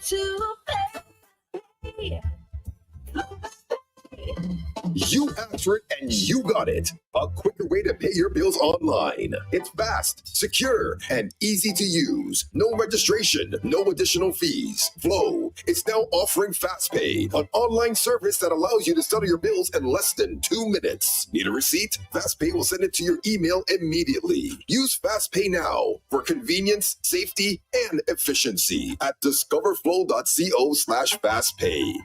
to pay. You asked for it and you got it. A quicker way to pay your bills online. It's fast, secure, and easy to use. No registration, no additional fees. Flow is now offering FastPay, an online service that allows you to settle your bills in less than 2 minutes. Need a receipt? FastPay will send it to your email immediately. Use FastPay now for convenience, safety, and efficiency at discoverflow.co/fastpay.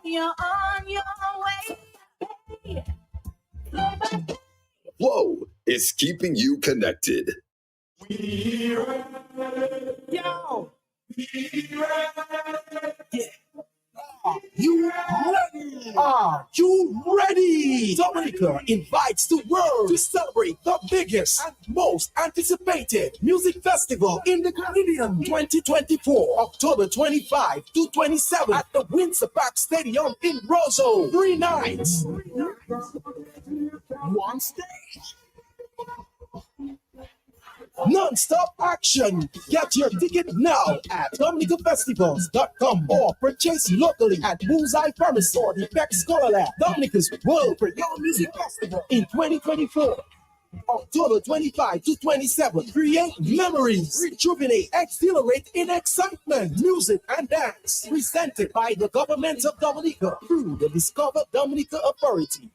You're on your way. Flow is keeping you connected. Yo! Yeah. You ready? Are you ready? Dominica invites the world to celebrate the biggest and most anticipated music festival in the Caribbean 2024, October 25 to 27 at the Windsor Park Stadium in Roseau. 3 nights, 1 stage. Non-stop action. Get your ticket now at DominicaFestivals.com or purchase locally at Bullseye Pharmacy or the Peck Scholar Lab. Dominica's World Premiere Music Festival in 2024. October 25 to 27. Create memories, rejuvenate, exhilarate in excitement, music and dance. Presented by the government of Dominica through the Discover Dominica Authority.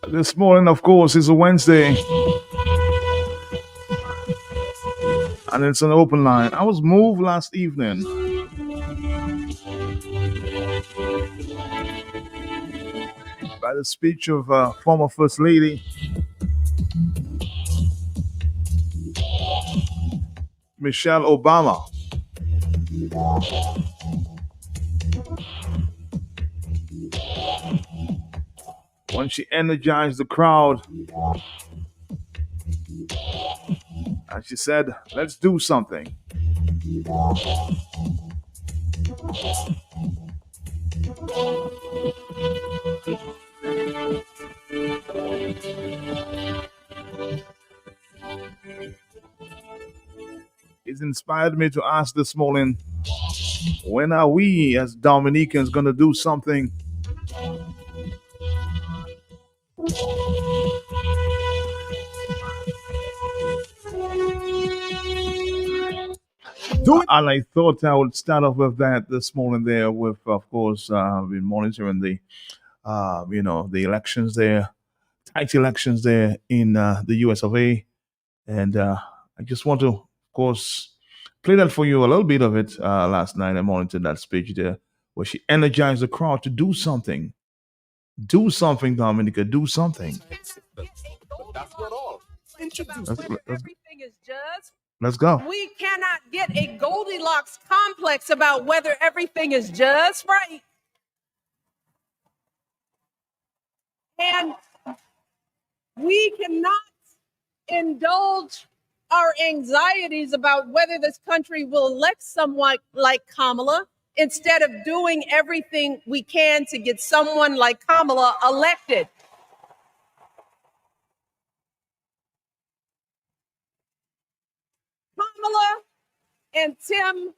This morning, of course, is a Wednesday. And it's an open line. I was moved last evening by the speech of former First Lady Michelle Obama. When she energized the crowd and she said, let's do something. It's inspired me to ask this morning, when are we as Dominicans going to do something and I thought I would start off with that this morning there with, of course, I've been monitoring the, the elections there, tight elections there in the US of A. And I just want to, of course, play that for you, a little bit of it last night. I monitored that speech there where she energized the crowd to do something. Do something, Dominica, do something. That's not all. Everything is just. Let's go. We cannot get a Goldilocks complex about whether everything is just right. And we cannot indulge our anxieties about whether this country will elect someone like Kamala instead of doing everything we can to get someone like Kamala elected. Kamala and Tim,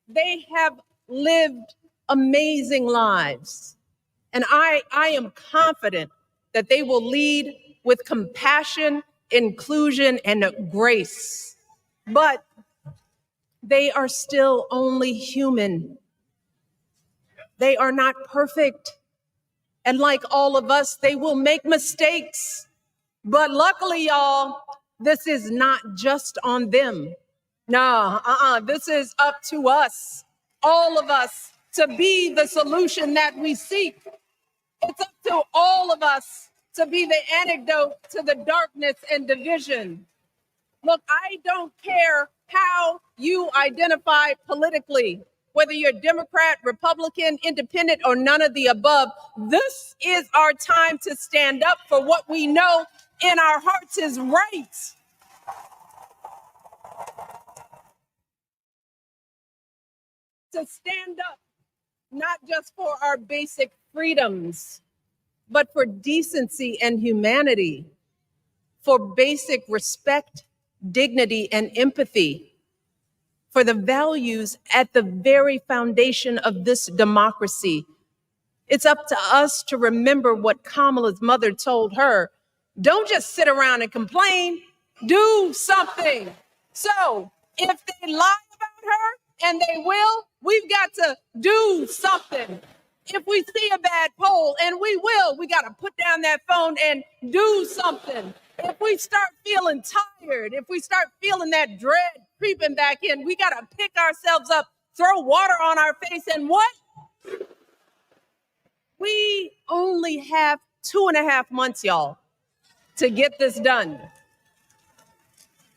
they have lived amazing lives. And I am confident that they will lead with compassion, inclusion, and grace. But they are still only human. They are not perfect. And like all of us, they will make mistakes. But luckily, y'all, this is not just on them. This is up to us, all of us, to be the solution that we seek. It's up to all of us to be the antidote to the darkness and division. Look, I don't care how you identify politically, whether you're Democrat, Republican, Independent, or none of the above. This is our time to stand up for what we know in our hearts is right. To stand up, not just for our basic freedoms, but for decency and humanity, for basic respect, dignity, and empathy, for the values at the very foundation of this democracy. It's up to us to remember what Kamala's mother told her. Don't just sit around and complain, do something. So if they lie about her, and they will, we've got to do something. If we see a bad poll, and we will, we got to put down that phone and do something. If we start feeling tired, if we start feeling that dread creeping back in, we got to pick ourselves up, throw water on our face, and what? We only have 2.5 months, y'all, to get this done.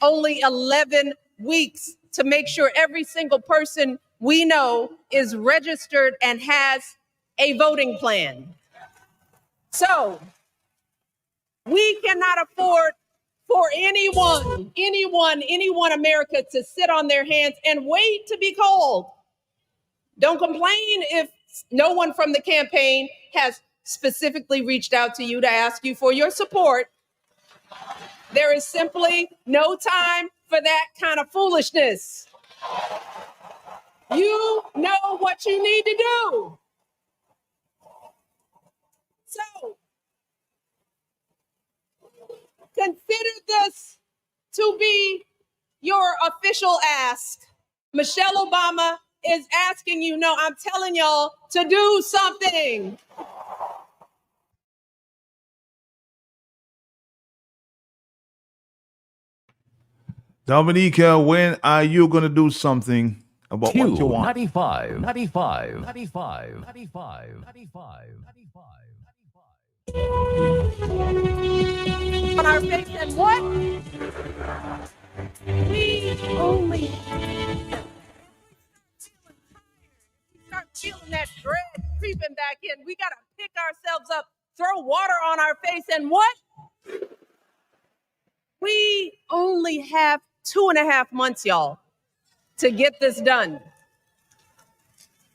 Only 11 weeks to make sure every single person we know is registered and has a voting plan. So we cannot afford for anyone America to sit on their hands and wait to be called. Don't complain if no one from the campaign has specifically reached out to you to ask you for your support. There is simply no time for that kind of foolishness. You know what you need to do. So consider this to be your official ask. Michelle Obama is asking you, no, I'm telling y'all to do something. Dominica, when are you going to do something about what you want? 95. On our face, and what? We only start feeling that dread creeping back in. We got to pick ourselves up, throw water on our face, and what? We only have 2.5 months, y'all, to get this done.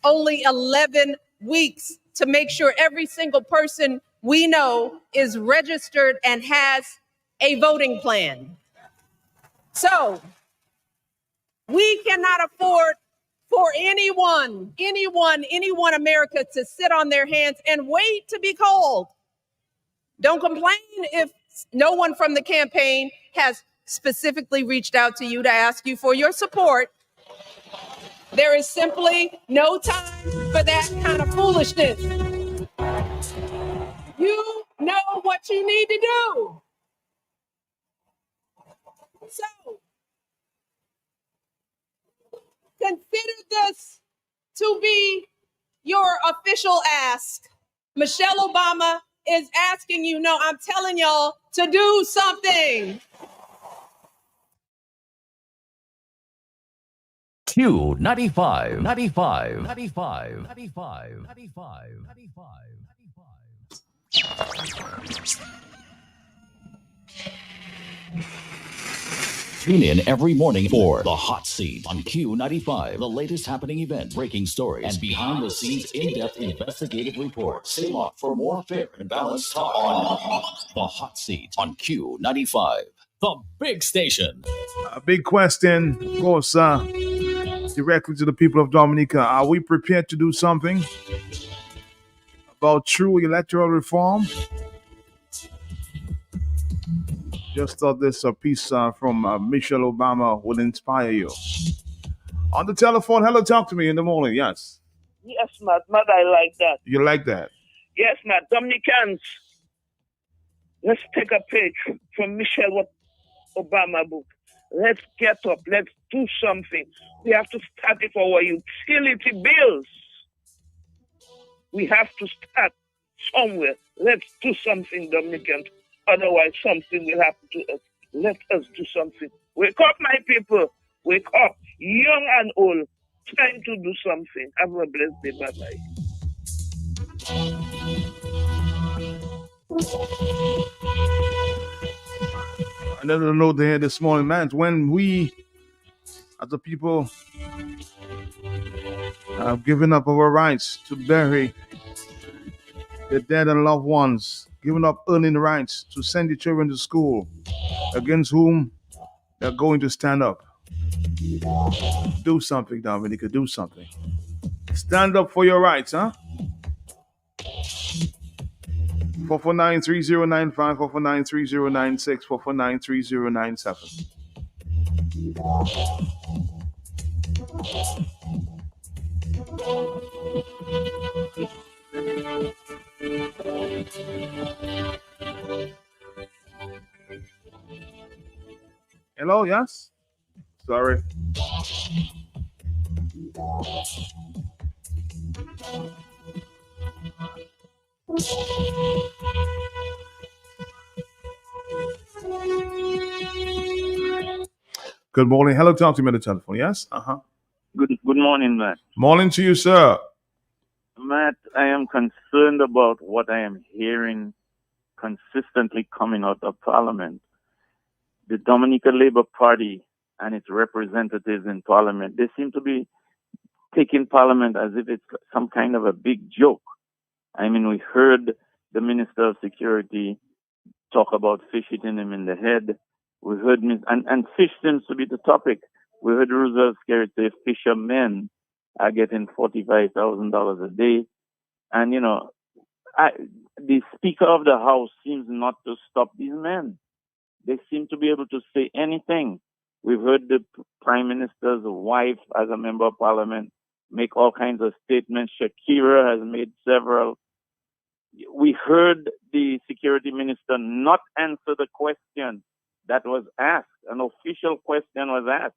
Only 11 weeks to make sure every single person we know is registered and has a voting plan. So we cannot afford for anyone America to sit on their hands and wait to be called. Don't complain if no one from the campaign has specifically reached out to you to ask you for your support. There is simply no time for that kind of foolishness. You know what you need to do. So consider this to be your official ask. Michelle Obama is asking you, no, I'm telling y'all to do something. Q95. Tune in every morning for The Hot Seat on Q95. The latest happening event, breaking stories, and behind-the-scenes in-depth investigative reports. Stay locked for more fair and balanced talk on The Hot Seat on Q95. The big station. A big question, of course, directly to the people of Dominica. Are we prepared to do something about true electoral reform? Just thought this piece from Michelle Obama would inspire you. On the telephone, hello, talk to me in the morning. Yes. Yes, Matt. Matt, I like that. You like that? Yes, Matt. Dominicans, let's take a page from Michelle Obama book. Let's get up. Let's do something. We have to start it for our utility bills. We have to start somewhere. Let's do something, Dominicans. Otherwise, something will happen to us. Let us do something. Wake up, my people. Wake up, young and old. Time to do something. Have a blessed day. Bye-bye. Another note there this morning, man. When we, as a people, have given up our rights to bury the dead and loved ones, giving up earning the rights to send your children to school, against whom they're going to stand up. Do something, Dominica. Do something. Stand up for your rights, huh? 449-3095, 449-3096, 449-3097. Hello, yes? Sorry. Good morning. Hello, talk to me on the telephone. Yes? Good morning, Matt. Morning to you, sir. Matt, I am concerned about what I am hearing consistently coming out of Parliament. The Dominica Labour Party and its representatives in Parliament, they seem to be taking Parliament as if it's some kind of a big joke. I mean, we heard the Minister of Security talk about fish hitting him in the head. We heard, and fish seems to be the topic. We heard Roosevelt Skerrit say fishermen are getting $45,000 a day. And, you know, the Speaker of the House seems not to stop these men. They seem to be able to say anything. We've heard the Prime Minister's wife, as a member of Parliament, make all kinds of statements. Shakira has made several. We heard the Security Minister not answer the question that was asked. An official question was asked.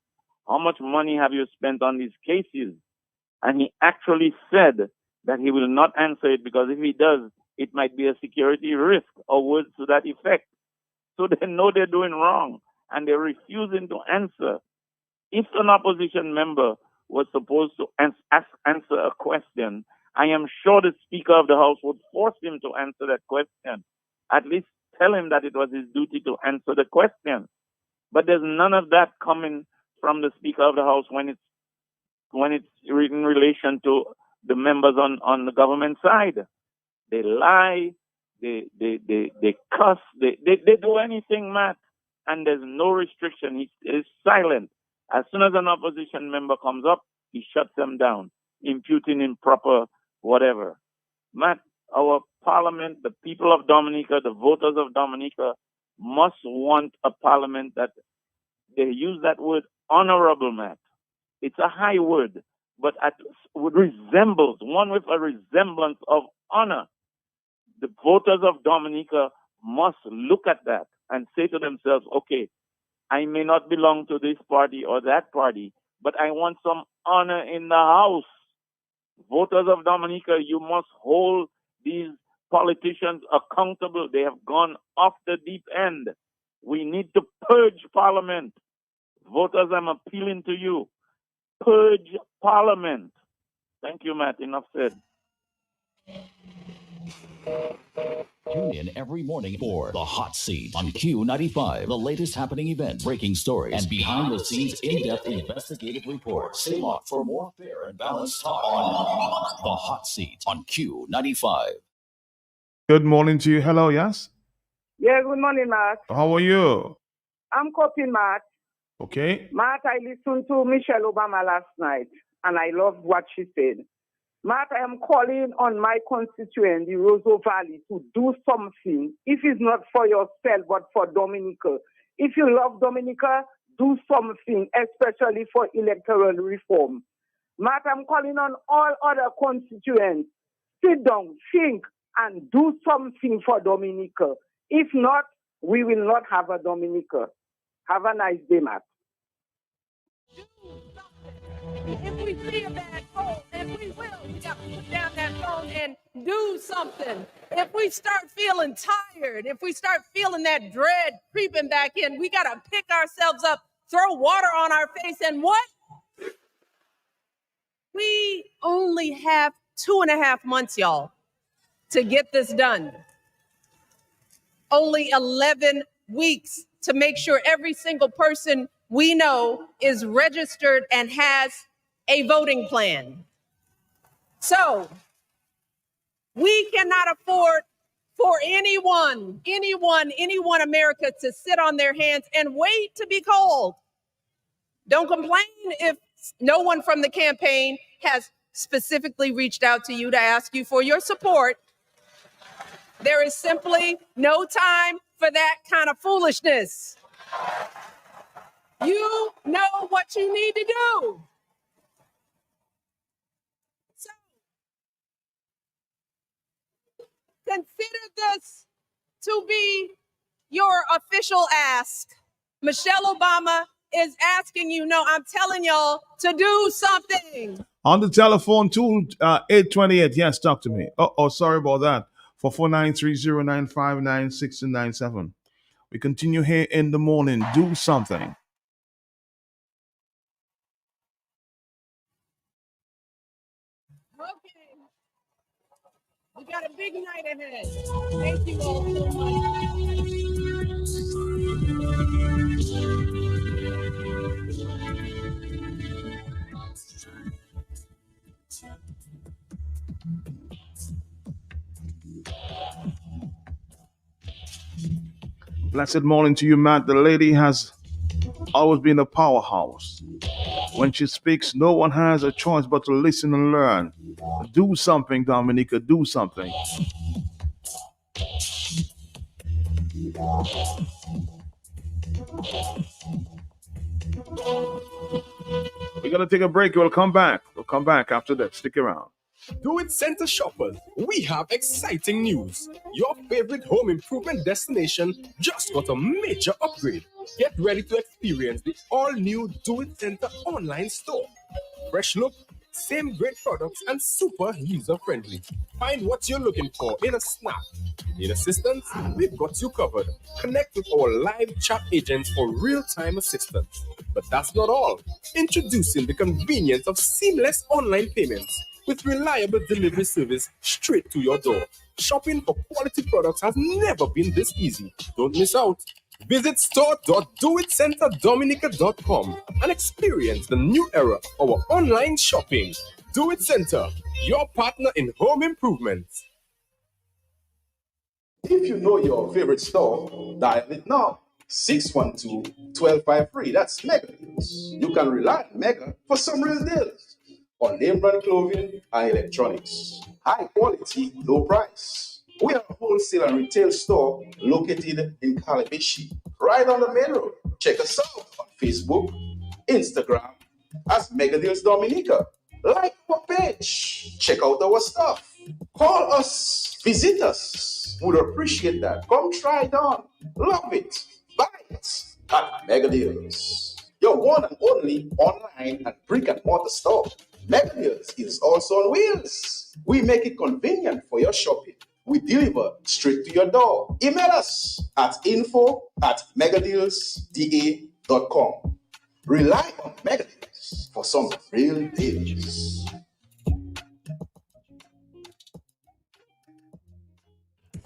How much money have you spent on these cases? And he actually said that he will not answer it because if he does, it might be a security risk or words to that effect. So they know they're doing wrong and they're refusing to answer. If an opposition member was supposed to answer a question, I am sure the Speaker of the House would force him to answer that question. At least tell him that it was his duty to answer the question. But there's none of that coming from the Speaker of the House when it's in relation to the members on the government side. They lie, they cuss, they do anything, Matt, and there's no restriction. He is silent. As soon as an opposition member comes up, he shuts them down, imputing improper whatever. Matt, our Parliament, the people of Dominica, the voters of Dominica must want a Parliament that they use that word honorable, Matt. It's a high word, but resembles one with a resemblance of honor. The voters of Dominica must look at that and say to themselves, okay, I may not belong to this party or that party, but I want some honor in the House. Voters of Dominica, you must hold these politicians accountable. They have gone off the deep end. We need to purge Parliament. Voters, I'm appealing to you. Purge Parliament. Thank you, Matt. Enough said. Tune in every morning for The Hot Seat on Q95. The latest happening events, breaking stories, and behind-the-scenes in-depth investigative reports. Stay locked for more fair and balanced talk on The Hot Seat on Q95. Good morning to you. Hello, yes? Yeah, good morning, Matt. How are you? I'm coping, Matt. Okay. Matt, I listened to Michelle Obama last night, and I loved what she said. Matt, I am calling on my constituent, the Roseau Valley, to do something. If it's not for yourself, but for Dominica. If you love Dominica, do something, especially for electoral reform. Matt, I'm calling on all other constituents. Sit down, think, and do something for Dominica. If not, we will not have a Dominica. Have a nice day, Matt. If we see a bad phone, and we will, we got to put down that phone and do something. If we start feeling tired, if we start feeling that dread creeping back in, we got to pick ourselves up, throw water on our face, and what? We only have 2.5 months, y'all, to get this done. Only 11 weeks to make sure every single person we know is registered and has a voting plan. So we cannot afford for anyone America to sit on their hands and wait to be called. Don't complain if no one from the campaign has specifically reached out to you to ask you for your support. There is simply no time for that kind of foolishness. You know what you need to do. So consider this to be your official ask. Michelle Obama is asking you, no, I'm telling y'all to do something. On the telephone, 828. Yes, talk to me. Oh, sorry about that. For 49309596297. We continue here in the morning. Do something. Okay. We got a big night ahead. Thank you all so much. Blessed morning to you, Matt. The lady has always been a powerhouse. When she speaks, no one has a choice but to listen and learn. Do something, Dominica. Do something. We're going to take a break. We'll come back. We'll come back after that. Stick around. Do It Center shoppers, we have exciting news. Your favorite home improvement destination just got a major upgrade. Get ready to experience the all-new Do It Center online store. Fresh look, same great products, and super user-friendly. Find what you're looking for in a snap. Need assistance? We've got you covered. Connect with our live chat agents for real-time assistance. But that's not all. Introducing the convenience of seamless online payments with reliable delivery service straight to your door. Shopping for quality products has never been this easy. Don't miss out. Visit store.doitcenterdominica.com and experience the new era of our online shopping. Do It Center, your partner in home improvements. If you know your favorite store, dial it now. 612-1253. That's Mega Deals. You can rely on Mega for some real deals on name brand clothing and electronics. High quality, low price. We are a wholesale and retail store located in Calabashi, right on the main road. Check us out on Facebook, Instagram as Mega Deals Dominica. Like our page. Check out our stuff. Call us. Visit us. Would appreciate that. Come try it on. Love it. Buy it at Mega Deals. Your one and only online and brick and mortar store. Mega Deals is also on wheels. We make it convenient for your shopping. We deliver straight to your door. Email us at info@megadealsda.com. Rely on Mega Deals for some real deals.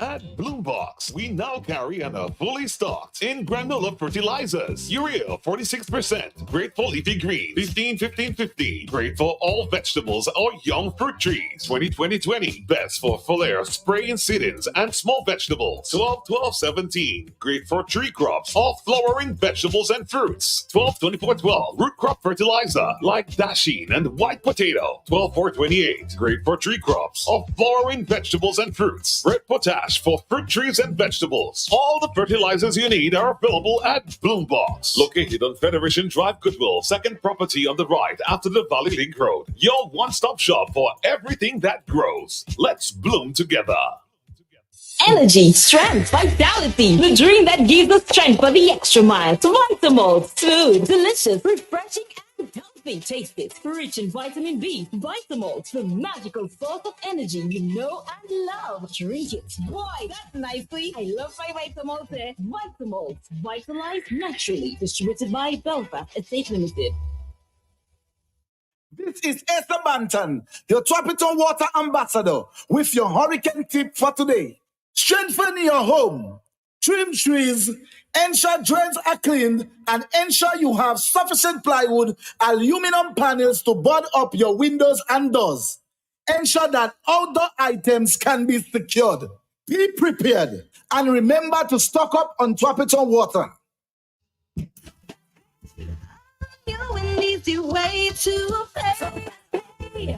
At Blue Box, we now carry and are fully stocked in granular fertilizers. Urea 46%, great for leafy green 15-15-50, great for all vegetables or young fruit trees 20-20-20, best for foliar spray and seedings and small vegetables 12-12-17, great for tree crops or flowering vegetables and fruits 12-24-12, root crop fertilizer like dasheen and white potato 12-4-28, great for tree crops or flowering vegetables and fruits. Red potash cash for fruit trees and vegetables. All the fertilizers you need are available at Bloombox, located on Federation Drive, Goodwill, second property on the right after the Valley Link Road. Your one-stop shop for everything that grows. Let's bloom together. Energy, strength, vitality. The dream that gives us strength for the extra mile. Vitamalt, food, delicious, refreshing, and healthy. Taste it. Rich in vitamin B. Vitamalt, the magical source of energy you know and love. Drink it. Boy, that's nicely. I love my Vitamalt. Vitamalt, vitalized naturally. Distributed by Belfast Estate Limited. This is Esther Banton, your Tropical Water Ambassador, with your hurricane tip for today. Strengthen your home, trim trees, ensure drains are cleaned, and ensure you have sufficient plywood, aluminum panels to board up your windows and doors. Ensure that outdoor items can be secured. Be prepared and remember to stock up on Tropical Water. You an easy way to pay.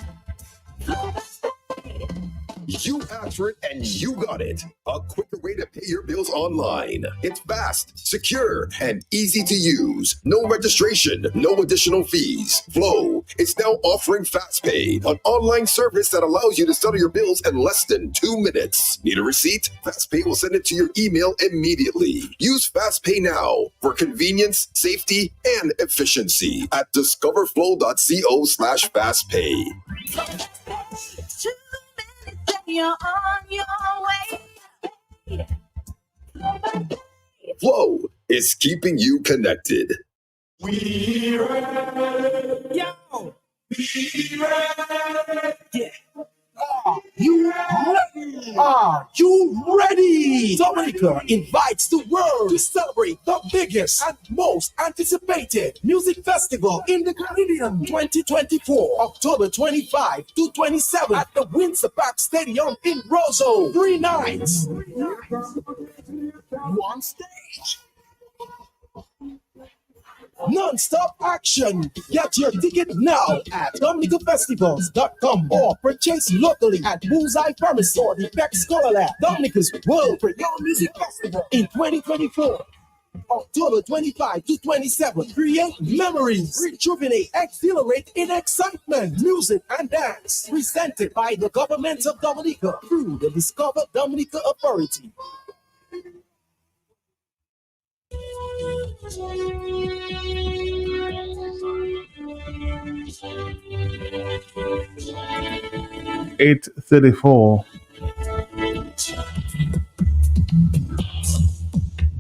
You asked for it and you got it. A quicker way to pay your bills online. It's fast, secure, and easy to use. No registration, no additional fees. Flow is now offering FastPay, an online service that allows you to settle your bills in less than 2 minutes. Need a receipt? FastPay will send it to your email immediately. Use FastPay now for convenience, safety, and efficiency at discoverflow.co/fastpay. You're on your way. Flow is keeping you connected. Yo! Yeah. Are you ready? Dominica invites the world to celebrate the biggest and most anticipated music festival in the Caribbean 2024, October 25 to 27 at the Windsor Park Stadium in Roseau. 3 nights, 1 stage. Non-stop action. Get your ticket now at DominicaFestivals.com or purchase locally at Bullseye Pharmacy or the Peck Scholar Lab. Dominica's World Premiere Music Festival in 2024. October 25 to 27. Create memories, rejuvenate, exhilarate in excitement, music and dance. Presented by the government of Dominica through the Discover Dominica Authority. (8:34).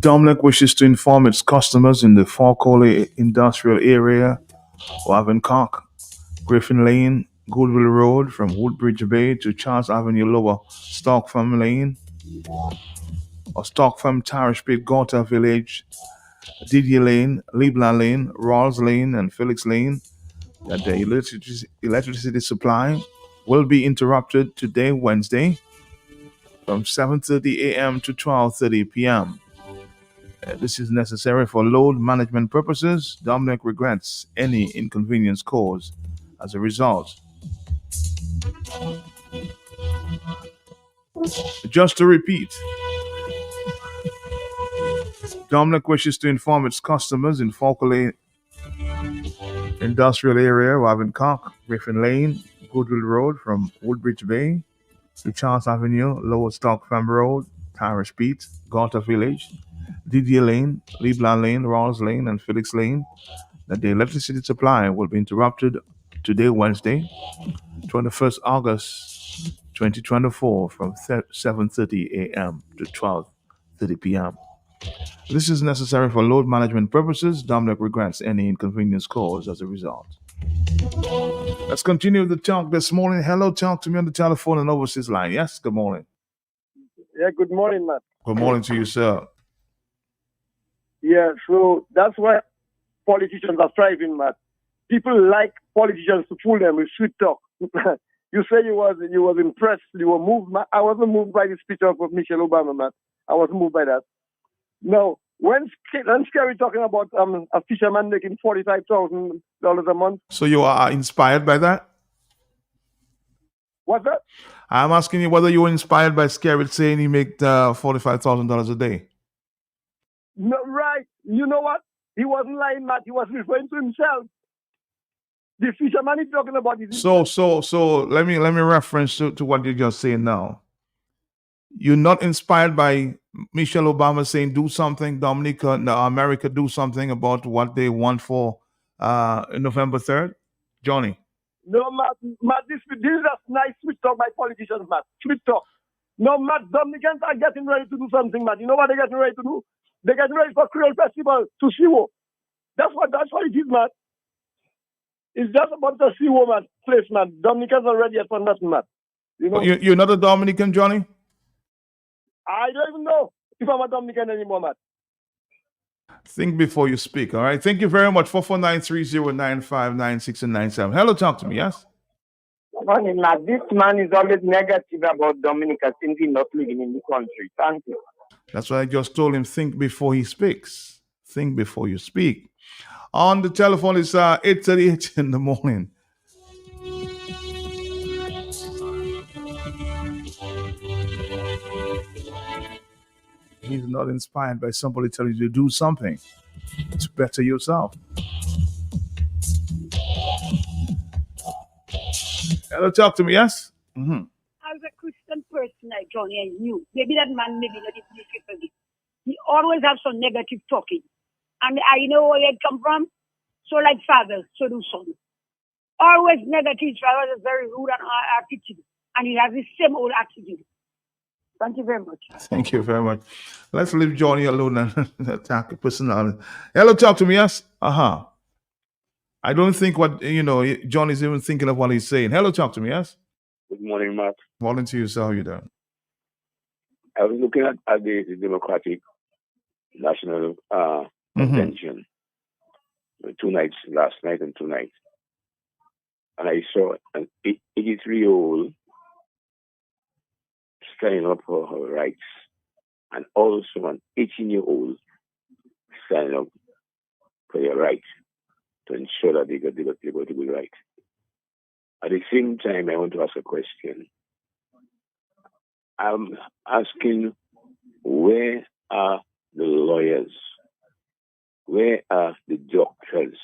Dominic wishes to inform its customers in the Falkole Industrial Area, Wavencock, Griffin Lane, Goodwill Road from Woodbridge Bay to Charles Avenue Lower, Stockfarm Lane, or Stockfarm Tarish Pit, Gorta Village, Didier Lane, Libla Lane, Rawls Lane, and Felix Lane, that the electricity supply will be interrupted today, Wednesday, from 7:30 a.m. to 12:30 p.m. This is necessary for load management purposes. Dominic regrets any inconvenience caused as a result. Just to repeat, Dominic wishes to inform its customers in Falkole Industrial Area, Wavencock, Griffin Lane, Goodwill Road from Woodbridge Bay to Charles Avenue, Lower Stockfarm Road, Tyrus Pete, Gorta Village, Didier Lane, Libla Lane, Rawls Lane, and Felix Lane, that the electricity supply will be interrupted today, Wednesday, 21st August 2024, from 7:30 a.m. to 12:30 p.m. This is necessary for load management purposes. Dominic regrets any inconvenience caused as a result. Let's continue the talk this morning. Hello, talk to me on the telephone and overseas line. Yes, good morning. Yeah, good morning, Matt. Good morning to you, sir. Yeah, so that's why politicians are thriving, Matt. People like politicians to fool them with sweet talk. You say you was impressed, you were moved. I wasn't moved by the speech of Michelle Obama, Matt. I wasn't moved by that. No, when Scary talking about a fisherman making $45,000 a month. So you are inspired by that? What's that? I'm asking you whether you were inspired by Skerritt saying he made $45,000 a day. No, right. You know what? He wasn't lying, Matt. He was referring to himself. The fisherman is talking about it. So let me reference to what you're just saying now. You're not inspired by Michelle Obama saying do something, Dominica, no, America do something about what they want for November 3rd? Johnny. No, Matt, this is a nice sweet talk by politicians, Matt. Sweet talk. No, Matt, Dominicans are getting ready to do something, Matt. You know what they're getting ready to do? They're getting ready for Creole Festival to Siwo. That's what it is, Matt. It's just about the Siwo, Matt, place, Matt. Dominicans are ready for nothing, Matt. You know? You're not a Dominican, Johnny? I don't even know if I'm a Dominican anymore, Matt. Think before you speak, all right? Thank you very much. 449-3095-96 and 97. Hello, talk to me, yes? Morning, Matt. This man is always negative about Dominica since he's not living in the country. Thank you. That's why I just told him, think before he speaks. Think before you speak. On the telephone, it's 8:38 in the morning. He's not inspired by somebody telling you to do something to better yourself. Hello, talk to me, yes? Mm-hmm. As a Christian person like Johnny and you, maybe that man maybe not even for this. He always has some negative talking. And I know where he come from. So like father, so do son. Always negative. Father is very rude and attitude. And he has the same old attitude. Thank you very much. Thank you very much. Let's leave Johnny alone and attack a personality. Hello, talk to me, yes? Uh-huh. I don't think John is even thinking of what he's saying. Hello, talk to me, yes? Good morning, Matt. Morning to you, sir. How you doing? I was looking at the Democratic National Convention 2 nights, last night and tonight. And I saw an 83-year-old standing up for her rights, and also an 18-year-old standing up for their rights to ensure that they got to be right. At the same time, I want to ask a question. I'm asking, where are the lawyers? Where are the doctors?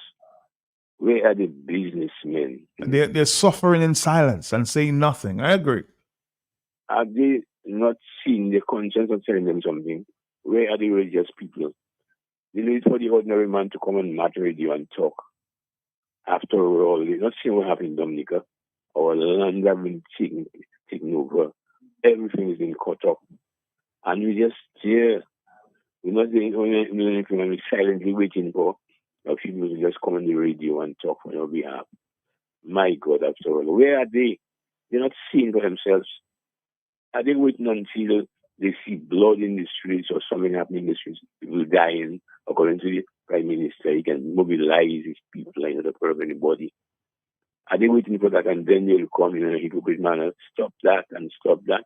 Where are the businessmen? They're suffering in silence and saying nothing. I agree. Are they not seeing the conscience of telling them something? Where are the religious people? They need for the ordinary man to come on Matt Radio and talk. After all, they're not seeing what happened in Dominica. Our land have been taken over. Everything is being cut off. And we just here. We're not doing anything, and we're silently waiting for a few people to just come on the radio and talk on our behalf. My God, after all, where are they? They're not seeing for themselves. Are they waiting until they see blood in the streets or something happening in the streets, people dying? According to the Prime Minister, he can mobilize his people in order for anybody. Are they waiting for that, and then they'll come in a hypocrite manner, stop that and stop that?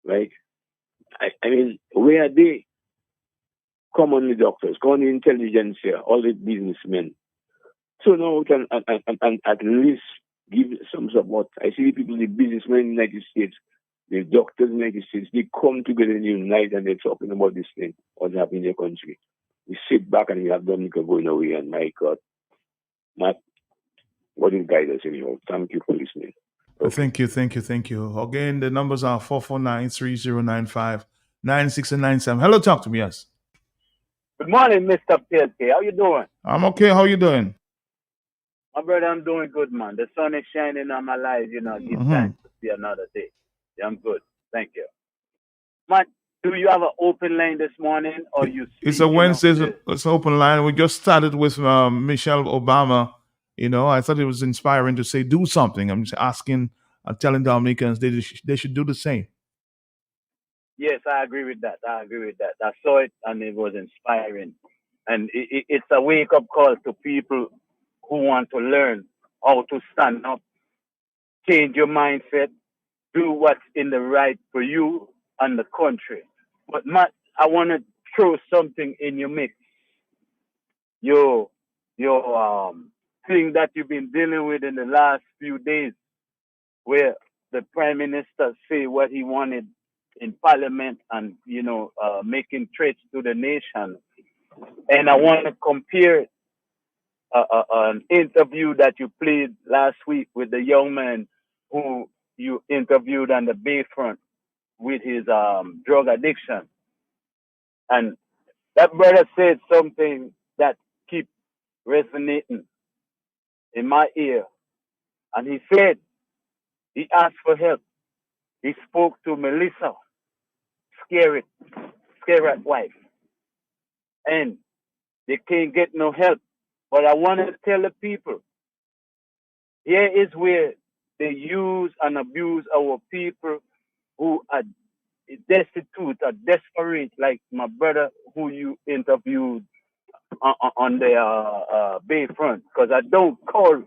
Right? I mean, where are they? Come on, the doctors, come on, the intelligentsia, all the businessmen. So now we can at least give some support. I see the people, the businessmen in the United States, the doctors in the United States, they come together and unite and they're talking about this thing, what's happening in their country. We sit back and we have Dominica going away, and my God, Matt, what is guide us anyhow? Thank you for listening. Okay. Thank you. Again, the numbers are 449-3095-96 and 97. Hello, talk to me, yes. Good morning, Mr. PLK. How you doing? I'm okay. How you doing? My brother, I'm doing good, man. The sun is shining on my life, Give thanks to see another day. Yeah, I'm good. Thank you. Man, do you have an open line this morning, or you? It's a Wednesday. It's an open line. We just started with Michelle Obama. I thought it was inspiring to say do something. I'm just asking, telling Dominicans they should do the same. Yes, I agree with that. I saw it, and it was inspiring. And it's a wake-up call to people who want to learn how to stand up, change your mindset, do what's in the right for you and the country. But Matt, I want to throw something in your mix. Your thing that you've been dealing with in the last few days, where the prime minister say what he wanted in parliament and, making threats to the nation. And I want to compare an interview that you played last week with the young man who you interviewed on the Bayfront with his drug addiction. And that brother said something that keep resonating in my ear. And he said he asked for help. He spoke to Melissa, Scarrett wife. And they can't get no help. But I want to tell the people, here is where they use and abuse our people who are destitute or desperate, like my brother who you interviewed on the Bayfront. Because I don't call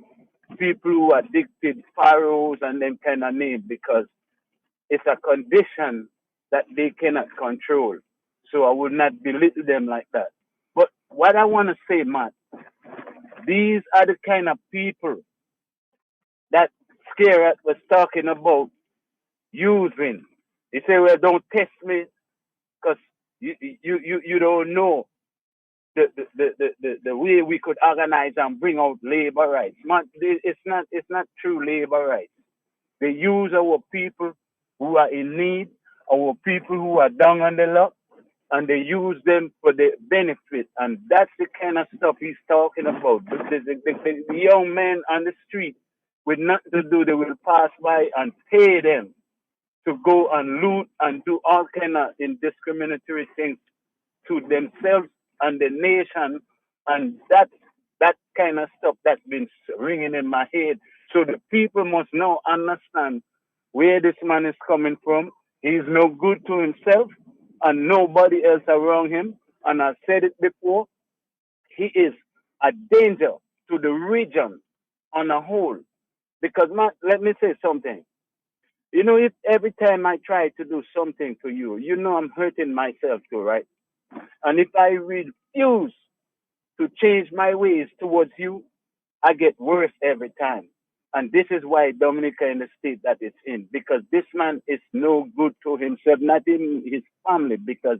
people who are addicted pharaohs and them kind of names, because it's a condition that they cannot control. So I would not belittle them like that. But what I want to say, Matt, these are the kind of people that Scarrett was talking about using. He said, well, don't test me because you don't know the way we could organize and bring out labor rights. Man, it's not true labor rights. They use our people who are in need, our people who are down on the luck, and they use them for the benefit. And that's the kind of stuff he's talking about. The young men on the street with nothing to do, they will pass by and pay them to go and loot and do all kind of indiscriminatory things to themselves and the nation. And that kind of stuff that's been ringing in my head. So the people must now understand where this man is coming from. He's no good to himself and nobody else around him. And I said it before, he is a danger to the region on a whole. Because, man, let me say something. If every time I try to do something to you, I'm hurting myself too, right? And if I refuse to change my ways towards you, I get worse every time. And this is why Dominica in the state that it's in, because this man is no good to himself, not even his family, because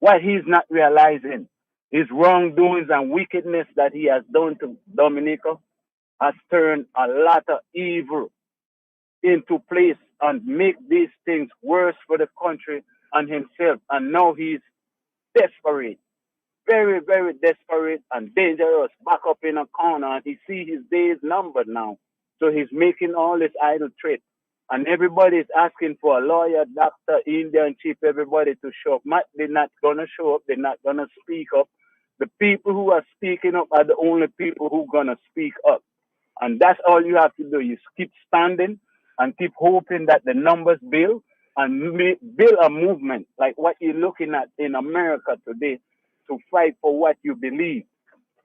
what he's not realizing, his wrongdoings and wickedness that he has done to Dominica has turned a lot of evil into place and make these things worse for the country and himself. And now he's desperate, very, very desperate and dangerous, back up in a corner, and he see his days numbered now. So he's making all this idle threat. And everybody is asking for a lawyer, doctor, Indian chief, everybody to show up. They're not going to show up. They're not going to speak up. The people who are speaking up are the only people who are going to speak up. And that's all you have to do. You keep standing and keep hoping that the numbers build and build a movement like what you're looking at in America today to fight for what you believe.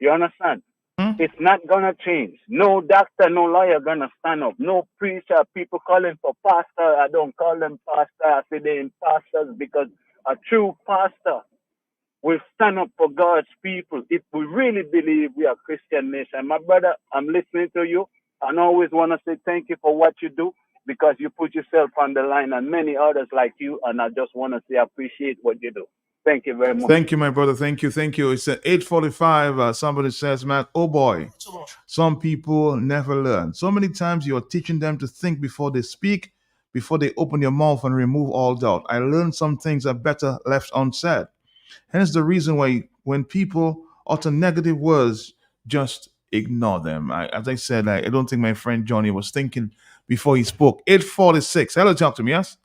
You understand? It's not going to change. No doctor, no lawyer going to stand up. No preacher, people calling for pastor. I don't call them pastor. I say they're pastors because a true pastor will stand up for God's people if we really believe we are Christian nation. My brother, I'm listening to you and I always want to say thank you for what you do because you put yourself on the line and many others like you. And I just want to say I appreciate what you do. Thank you very much. Thank you, my brother. Thank you. It's at 8:45. Somebody says, Matt, oh boy, some people never learn. So many times you're teaching them to think before they speak, before they open your mouth and remove all doubt. I learned some things are better left unsaid. Hence the reason why when people utter negative words, just ignore them. As I said, I don't think my friend Johnny was thinking before he spoke. 8:46. Hello, talk to me, yes?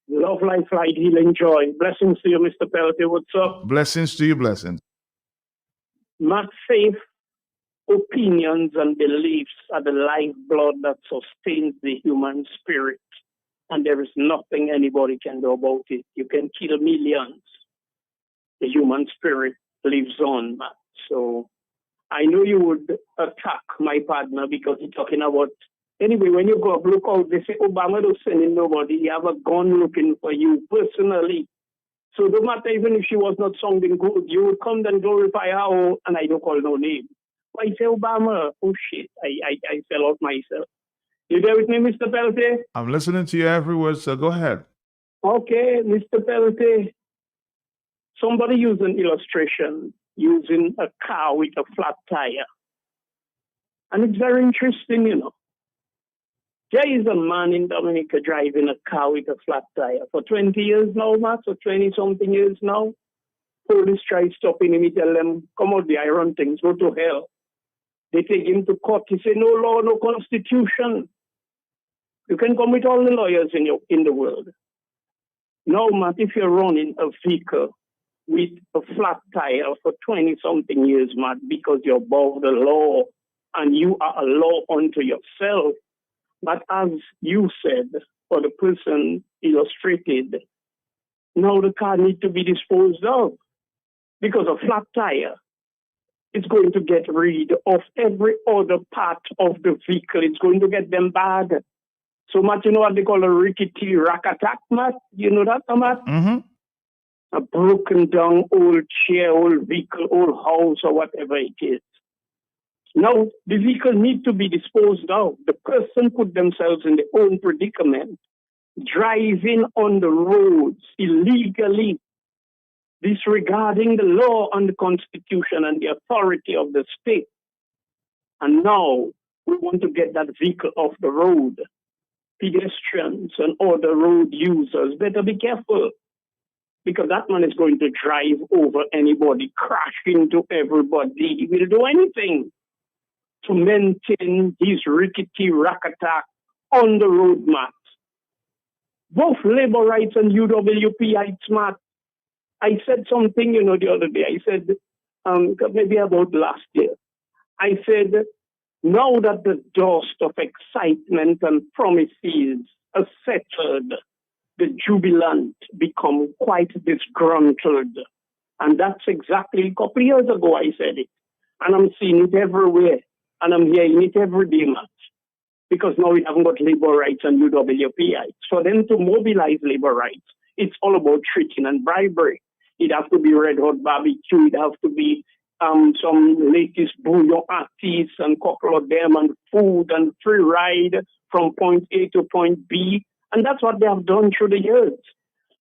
Love, life, light, healing, joy. Blessings to you, Mr. Peltier. What's up? Blessings to you, blessings. My faith, opinions, and beliefs are the lifeblood that sustains the human spirit. And there is nothing anybody can do about it. You can kill millions. The human spirit lives on, Matt. So I know you would attack my partner because you're talking about. Anyway, when you go up, look out, they say Obama don't send in nobody. He have a gun looking for you personally. So no matter even if she was not sounding good, you would come and glorify her, and I don't call no name. Why say Obama? Oh shit, I fell out myself. You there with me, Mr. Pelte? I'm listening to you every word, so go ahead. Okay, Mr. Pelte. Somebody used an illustration using a car with a flat tire. And it's very interesting, you know. There is a man in Dominica driving a car with a flat tire for 20 years now, Matt, or 20-something years now. Police try stopping him, he tell them, come out the iron things, go to hell. They take him to court, he say, no law, no constitution. You can come with all the lawyers in the world. Now, Matt, if you're running a vehicle with a flat tire for 20-something years, Matt, because you're above the law and you are a law unto yourself, but as you said, or the person illustrated, now the car needs to be disposed of because a flat tire is going to get rid of every other part of the vehicle. It's going to get them bad. So, Matt, you know what they call a rickety rack attack, Matt? You know that, Matt? Mm-hmm. A broken down old chair, old vehicle, old house, or whatever it is. Now, the vehicle needs to be disposed of. The person put themselves in their own predicament, driving on the roads illegally, disregarding the law and the constitution and the authority of the state. And now we want to get that vehicle off the road. Pedestrians and other road users better be careful, because that man is going to drive over anybody, crash into everybody. He will do anything to maintain his rickety rack attack on the road, Matt. Both labor rights and UWP rights, Matt. I said something, you know, the other day. I said, maybe about last year. I said, now that the dust of excitement and promises are settled, the jubilant become quite disgruntled. And that's exactly a couple of years ago I said it. And I'm seeing it everywhere. And I'm hearing it every day, Matt. Because now we haven't got labor rights and UWP rights. For them to mobilize labor rights, it's all about tricking and bribery. It has to be red hot barbecue. It has to be some latest bouillon artists and couple of them and food and free ride from point A to point B. And that's what they have done through the years.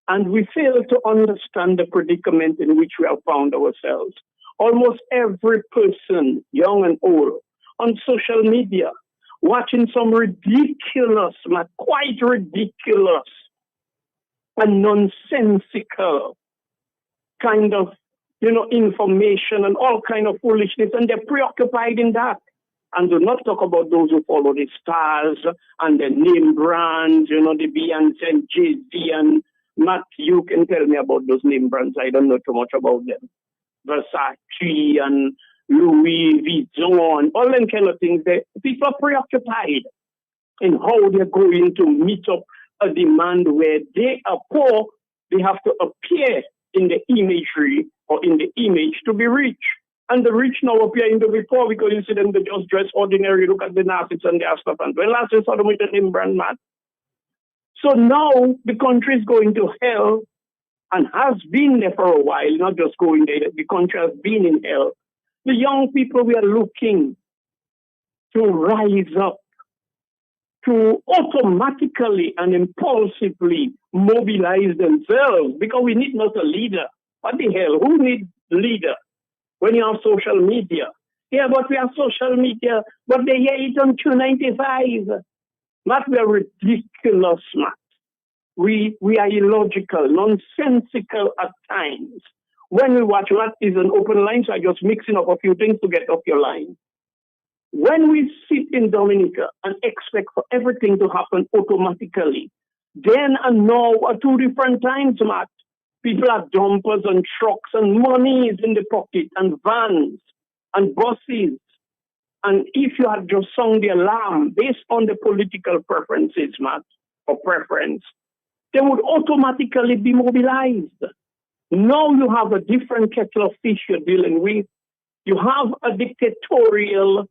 And we fail to understand the predicament in which we have found ourselves. Almost every person, young and old, on social media, watching some ridiculous, quite ridiculous and nonsensical kind of, information and all kind of foolishness, and they're preoccupied in that. And do not talk about those who follow the stars and the name brands, the Beyonce and Jay-Z and Matt, you can tell me about those name brands. I don't know too much about them. Versace and Louis Vuitton, all them kind of things. People are preoccupied in how they're going to meet up a demand where they are poor. They have to appear in the imagery or in the image to be rich. And the rich now appear in the poor because you see them, they just dress ordinary, look at the Nazis and their stuff. And when last you saw them with the name brand, man. So now the country is going to hell and has been there for a while, not just going there. The country has been in hell. The young people, we are looking to rise up, to automatically and impulsively mobilize themselves, because we need not a leader. What the hell? Who needs leader when you have social media? Yeah, but we have social media, but they hear it on 295. Matt, we are ridiculous, Matt. We are illogical, nonsensical at times. When we watch, Matt is an open line, so I'm just mixing up a few things to get off your line. When we sit in Dominica and expect for everything to happen automatically, then and now are two different times, Matt. People have dumpers and trucks and money is in the pocket and vans and buses. And if you had just sound the alarm based on the political preferences, Matt, or preference, they would automatically be mobilized. Now you have a different kettle of fish you're dealing with. You have a dictatorial,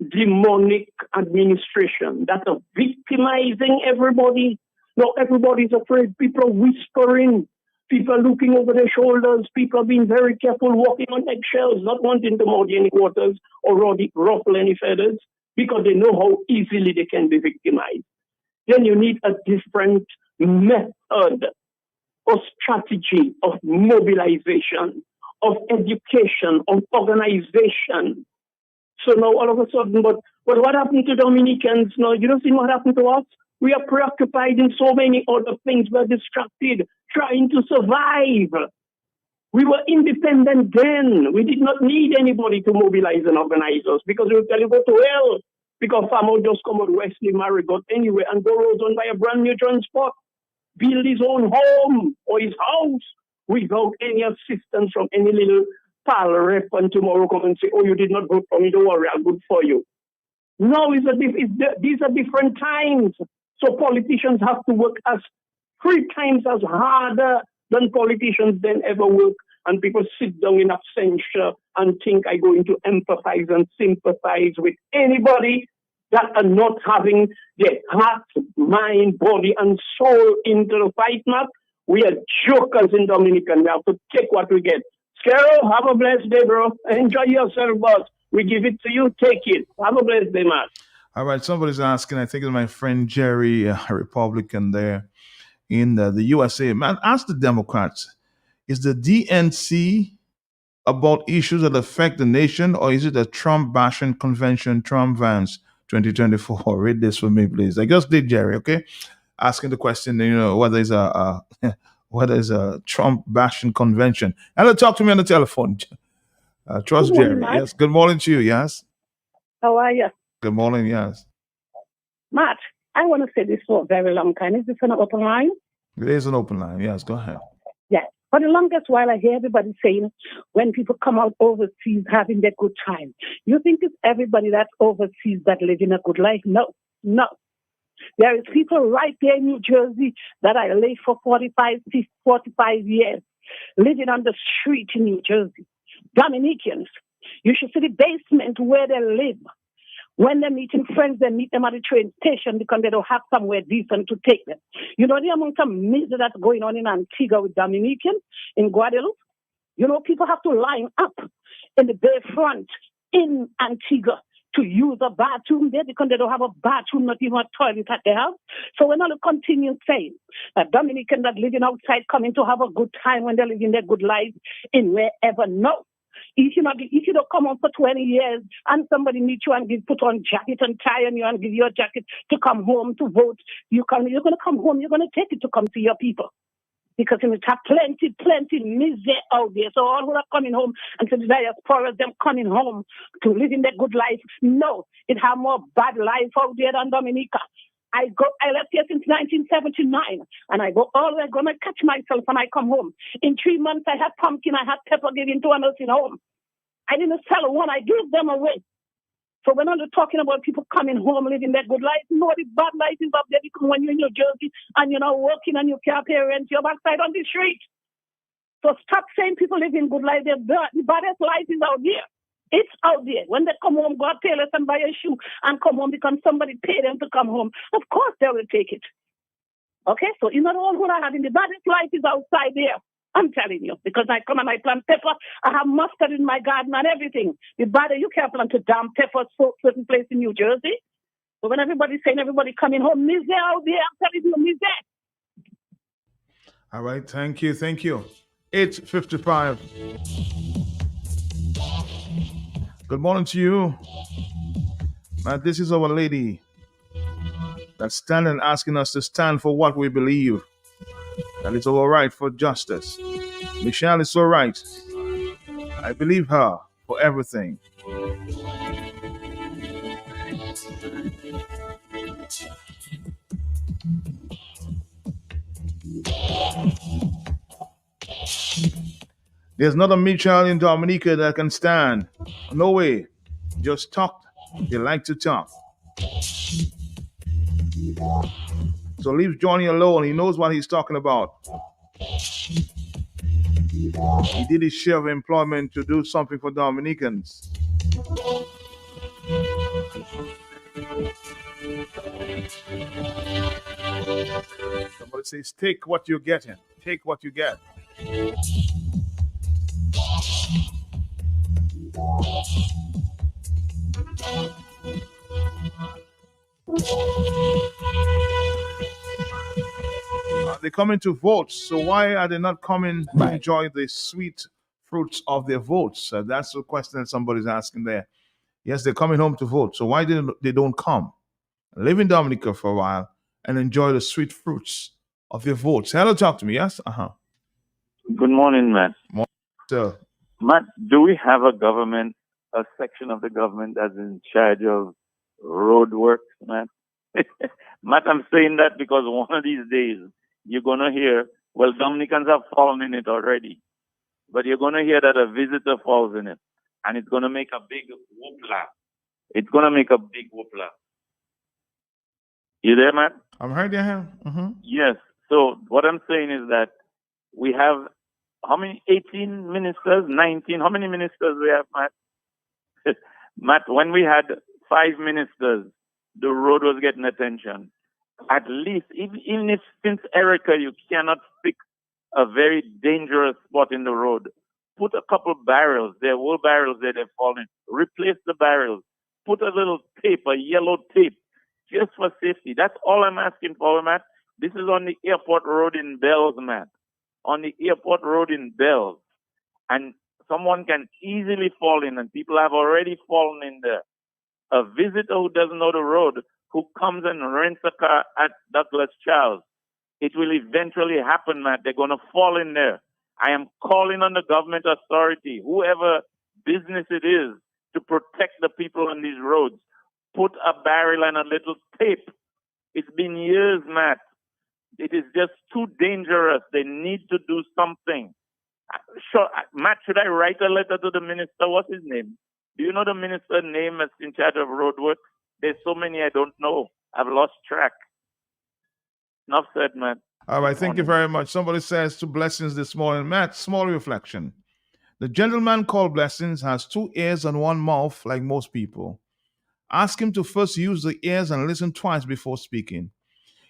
demonic administration that are victimizing everybody. Now everybody's afraid. People are whispering. People are looking over their shoulders. People are being very careful, walking on eggshells, not wanting to muddy any waters or ruffle any feathers. because they know how easily they can be victimized. Then you need a different method of strategy, of mobilization, of education, of organization. So now all of a sudden, but what happened to Dominicans now? You don't see what happened to us? We are preoccupied in so many other things. We're distracted, trying to survive. We were independent then. We did not need anybody to mobilize and organize us because we would tell you go to hell. Because farmer would just come out Wesley, Marigot anyway, and go roads on by a brand new transport, build his own home or his house without any assistance from any little pal rep, and tomorrow come and say, oh, you did not vote for me, don't worry, I'm good for you. No, these are different times. So politicians have to work as 3 times as harder than politicians then ever work. And people sit down in absentia and think I'm going to empathize and sympathize with anybody that are not having their heart, mind, body, and soul into the fight map. We are jokers in Dominican. We have to take what we get. Scaro, have a blessed day, bro. Enjoy yourself, boss. We give it to you. Take it. Have a blessed day, man. All right. Somebody's asking, I think it's my friend Jerry, a Republican there in the USA. Man, ask the Democrats, is the DNC about issues that affect the nation, or is it a Trump bashing convention, Trump Vance 2024? Read this for me, please. I just did, Jerry, okay? Asking the question, whether it's a Trump bashing convention. And talk to me on the telephone. Trust Good morning, Jerry. Matt. Yes. Good morning to you. Yes. How are you? Good morning. Yes. Matt, I want to say this for a very long time. Is this an open line? It is an open line. Yes. Go ahead. Yes. For the longest while, I hear everybody saying when people come out overseas having their good time. You think it's everybody that's overseas that living a good life? No. There is people right there in New Jersey that I lived for 45 years, living on the street in New Jersey. Dominicans. You should see the basement where they live. When they're meeting friends, they meet them at the train station because they don't have somewhere decent to take them. You know the amount of misery that's going on in Antigua with Dominican, in Guadeloupe? You know, people have to line up in the bayfront in Antigua to use a bathroom there because they don't have a bathroom, not even a toilet at their house. So we're not continue saying that Dominicans that living outside coming to have a good time when they're living their good life in wherever. No. If you don't come home for 20 years and somebody meets you and put on jacket and tie on you and give you a jacket to come home to vote, you're going to come home, you're going to take it to come see your people. Because you have plenty misery out there. So all who are coming home and to the diaspora, them coming home to live in their good life. No, it have more bad life out there than Dominica. I left here since 1979, and I go always going to catch myself when I come home. In 3 months, I had pumpkin, I had pepper given to a nursing home. I didn't sell one, I gave them away. So we're not talking about people coming home, living their good life. No, the bad life is up there because when you're in New Jersey and you're not working and you can't pay rent, you're backside on the street. So stop saying people living good life. The baddest life is out there. It's out there. When they come home, go to Taylor's and buy a shoe and come home because somebody paid them to come home. Of course they will take it. Okay? So you're not all who are having the baddest life is outside there. I'm telling you. Because I come and I plant pepper. I have mustard in my garden and everything. The badder, you can't plant a damn pepper so certain place in New Jersey. So when everybody's saying everybody coming home, misery out there, I'm telling you, misery. All right. Thank you. 8:55. Good morning to you. This is our lady that's standing asking us to stand for what we believe. That it's all right for justice. Michelle is so right. I believe her for everything. There's not a Michelle in Dominica that can stand. No way. Just talk. They like to talk. So leave Johnny alone. He knows what he's talking about. He did his share of employment to do something for Dominicans. Somebody says, take what you're getting. Take what you get. They're coming to vote, so why are they not coming to enjoy the sweet fruits of their votes? That's the question that somebody's asking there. Yes, they're coming home to vote, so why they don't come, live in Dominica for a while, and enjoy the sweet fruits of their votes? Hello, talk to me. Yes, Good morning, Matt. So, Matt, do we have a government, a section of the government that's in charge of road work, Matt? Matt, I'm saying that because one of these days you're going to hear, well, Dominicans have fallen in it already, but you're going to hear that a visitor falls in it, and it's going to make a big whoopla. It's going to make a big whoopla. You there, Matt? I'm heard you. Yes. So what I'm saying is that we have how many? 18 ministers, 19. How many ministers we have, Matt? Matt, when we had 5 ministers, the road was getting attention. At least, even if since Erica, you cannot fix a very dangerous spot in the road, put a couple barrels. There were barrels there, they've fallen. Replace the barrels. Put a little tape, a yellow tape, just for safety. That's all I'm asking for, Matt. This is on the airport road in Bells, Matt. On the airport road in Bells. And someone can easily fall in, and people have already fallen in there. A visitor who doesn't know the road, who comes and rents a car at Douglas Charles, it will eventually happen, Matt. They're going to fall in there. I am calling on the government authority, whoever business it is, to protect the people on these roads. Put a barrel and a little tape. It's been years, Matt. It is just too dangerous. They need to do something. Sure, Matt, should I write a letter to the minister? What's his name? Do you know the minister's name that's in charge of road work? There's so many I don't know. I've lost track. Enough said, Matt. All right, thank you very much. Somebody says to Blessings this morning. Matt, small reflection. The gentleman called Blessings has 2 ears and 1 mouth like most people. Ask him to first use the ears and listen twice before speaking.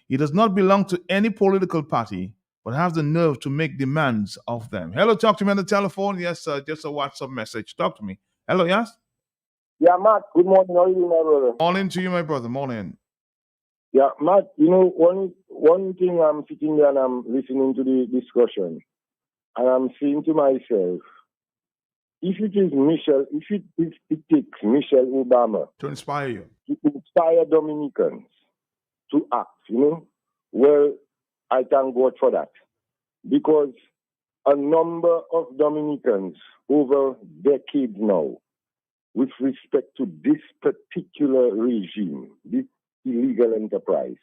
He does not belong to any political party, but has the nerve to make demands of them. Hello, talk to me on the telephone. Yes, sir, just a WhatsApp message. Talk to me. Hello, yes? Yeah, Matt, good morning. How are you, my brother? Morning to you, my brother. Morning. Yeah, Matt, one thing, I'm sitting there and I'm listening to the discussion, and I'm saying to myself, if it takes Michelle Obama to inspire you, to inspire Dominicans to act, well, I thank God for that. Because a number of Dominicans over decades now, with respect to this particular regime, this illegal enterprise,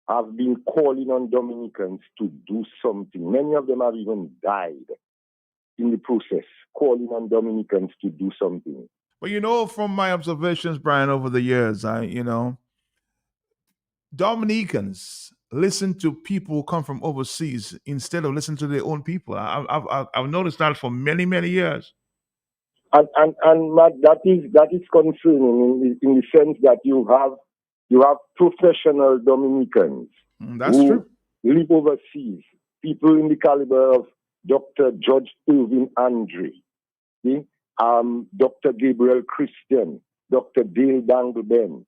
have been calling on Dominicans to do something. Many of them have even died in the process, calling on Dominicans to do something. But from my observations, Brian, over the years, Dominicans listen to people who come from overseas instead of listening to their own people. I've noticed that for many, many years. And Matt, that is concerning in the sense that you have professional Dominicans that's who true. live overseas, people in the caliber of Dr. George Irvin Andre, Dr. Gabriel Christian, Dr. Dale Dangleben,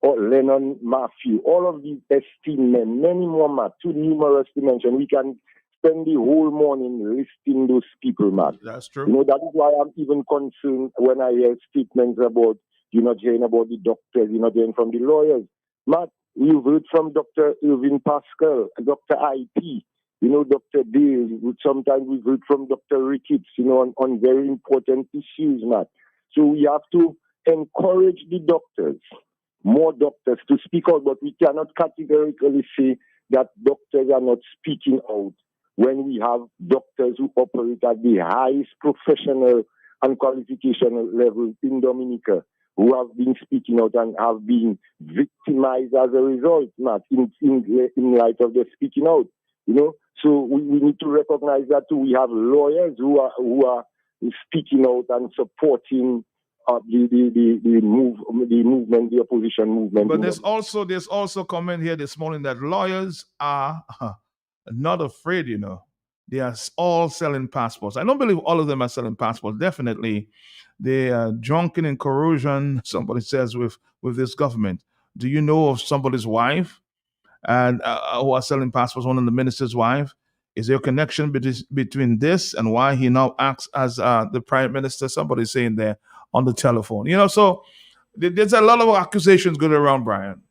or Lennon Matthew, all of these esteemed men, many more, Matt, too numerous to mention. We can spend the whole morning listing those people, Matt. That's true. That is why I'm even concerned when I hear statements about, you're not hearing about the doctors, you're not hearing from the lawyers. Matt, we've heard from Dr. Irvin Pascal, Dr. IP, Dr. Dale. Sometimes we've heard from Dr. Ricketts, on very important issues, Matt. So we have to encourage the doctors, more doctors to speak out, but we cannot categorically say that doctors are not speaking out when we have doctors who operate at the highest professional and qualification level in Dominica, who have been speaking out and have been victimized as a result, Matt, in light of their speaking out. So we need to recognize that too. We have lawyers who are speaking out and supporting the movement, the opposition movement. But there's also comment here this morning that lawyers are not afraid, they are all selling passports. I don't believe all of them are selling passports. Definitely, they are drunken in corrosion. Somebody says with this government. Do you know of somebody's wife and who are selling passports? One of the minister's wife. Is there a connection between this and why he now acts as the prime minister? Somebody's saying there on the telephone. So there's a lot of accusations going around, Brian.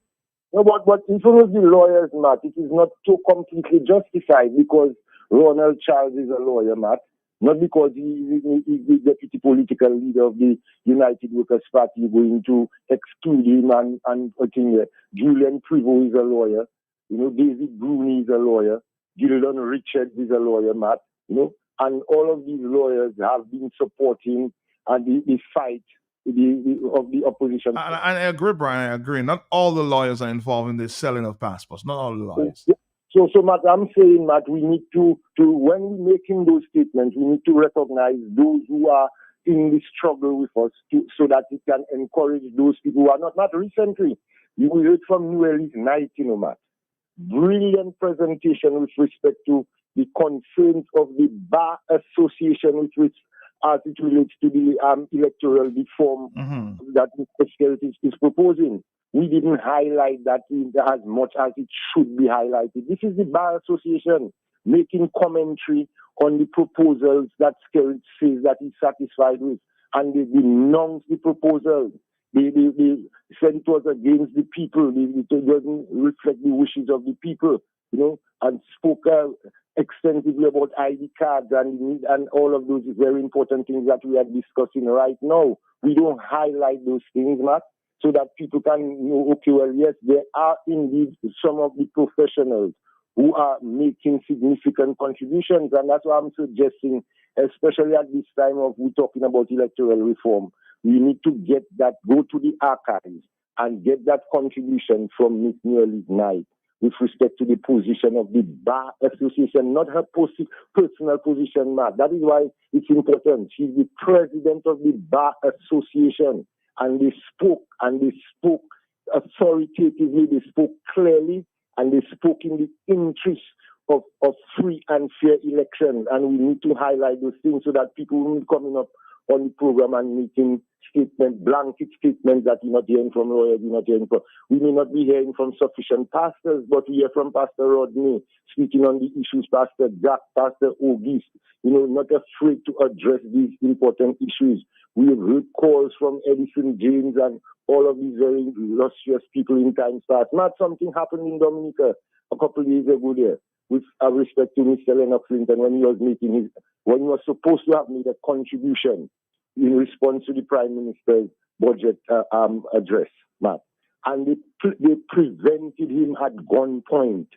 No, but in front of the lawyers, Matt, it is not so completely justified because Ronald Charles is a lawyer, Matt. Not because he's the deputy political leader of the United Workers' Party going to exclude him and I think Julian Prevost is a lawyer. David Bruni is a lawyer. Gildon Richards is a lawyer, Matt. And all of these lawyers have been supporting the fight of the opposition. I agree, Brian. I agree. Not all the lawyers are involved in the selling of passports. Not all the lawyers. So Matt, I'm saying, Matt, we need to when we're making those statements, we need to recognize those who are in the struggle with us so that we can encourage those people who are not. Matt, recently, you heard from New Orleans Night, Matt. Brilliant presentation with respect to the concerns of the Bar Association, which as it relates to the electoral reform that Mr. Skelton is proposing. We didn't highlight that as much as it should be highlighted. This is the Bar Association making commentary on the proposals that Skelton says that he's satisfied with, and they denounced the proposal. They said it was against the people. It doesn't reflect the wishes of the people, and spoke extensively about ID cards and all of those very important things that we are discussing right now. We don't highlight those things, Matt, so that people can know, okay, well, yes, there are indeed some of the professionals who are making significant contributions, and that's why I'm suggesting, especially at this time of we're talking about electoral reform, we need to get that, go to the archives and get that contribution from Ms. Nearly's Knight with respect to the position of the Bar Association, not her personal position, Matt. That is why it's important. She's the president of the Bar Association, and they spoke authoritatively, they spoke clearly, and they spoke in the interest of free and fair elections. And we need to highlight those things so that people will be coming up on the program and making blanket statements that you're not hearing from lawyers, we may not be hearing from sufficient pastors, but we hear from Pastor Rodney speaking on the issues, Pastor Jack, Pastor Auguste, not afraid to address these important issues. We have heard calls from Edison James and all of these very illustrious people in times past. Not something happened in Dominica a couple of years ago there, with respect to Mr. Leonard Clinton when he was supposed to have made a contribution in response to the Prime Minister's budget address, Matt. And they prevented him at gunpoint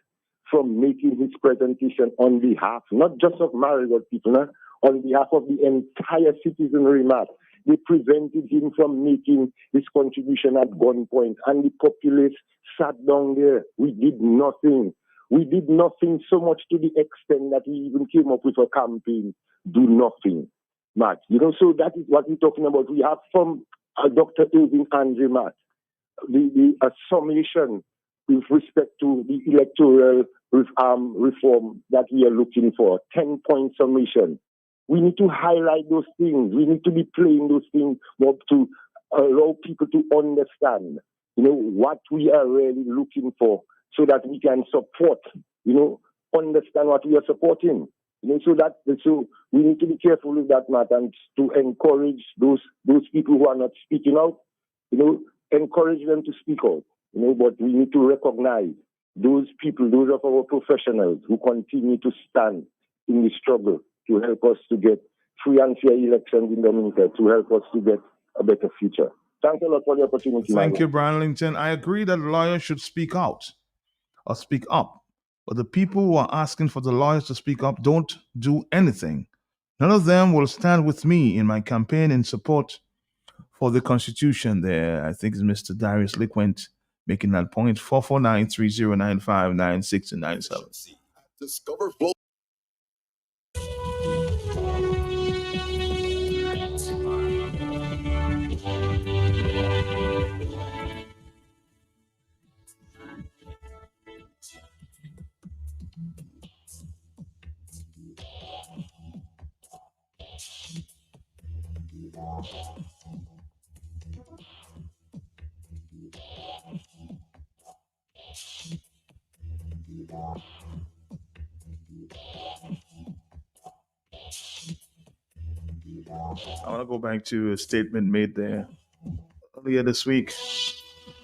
from making his presentation on behalf, not just of Marigot people, on behalf of the entire citizenry, Matt. They prevented him from making his contribution at gunpoint. And the populace sat down there. We did nothing. We did nothing so much to the extent that we even came up with a campaign, do nothing, Matt. So that is what we're talking about. We have from Dr. Irving Andre, Matt, a summation with respect to the electoral reform that we are looking for, 10-point summation. We need to highlight those things. We need to be playing those things more to allow people to understand, what we are really looking for, so that we can support, understand what we are supporting. So we need to be careful with that, Matt, and to encourage those people who are not speaking out, encourage them to speak out, but we need to recognize those people, those of our professionals who continue to stand in the struggle to help us to get free and fair elections in Dominica, to help us to get a better future. Thanks a lot for the opportunity. Thank you, Brian Linton. I agree that lawyers should speak out or speak up. But the people who are asking for the lawyers to speak up don't do anything. None of them will stand with me in my campaign in support for the Constitution there. I think it's Mr. Darius Liquent making that point. 449-3095-96 and 97. Discover Flow. I want to go back to a statement made there earlier this week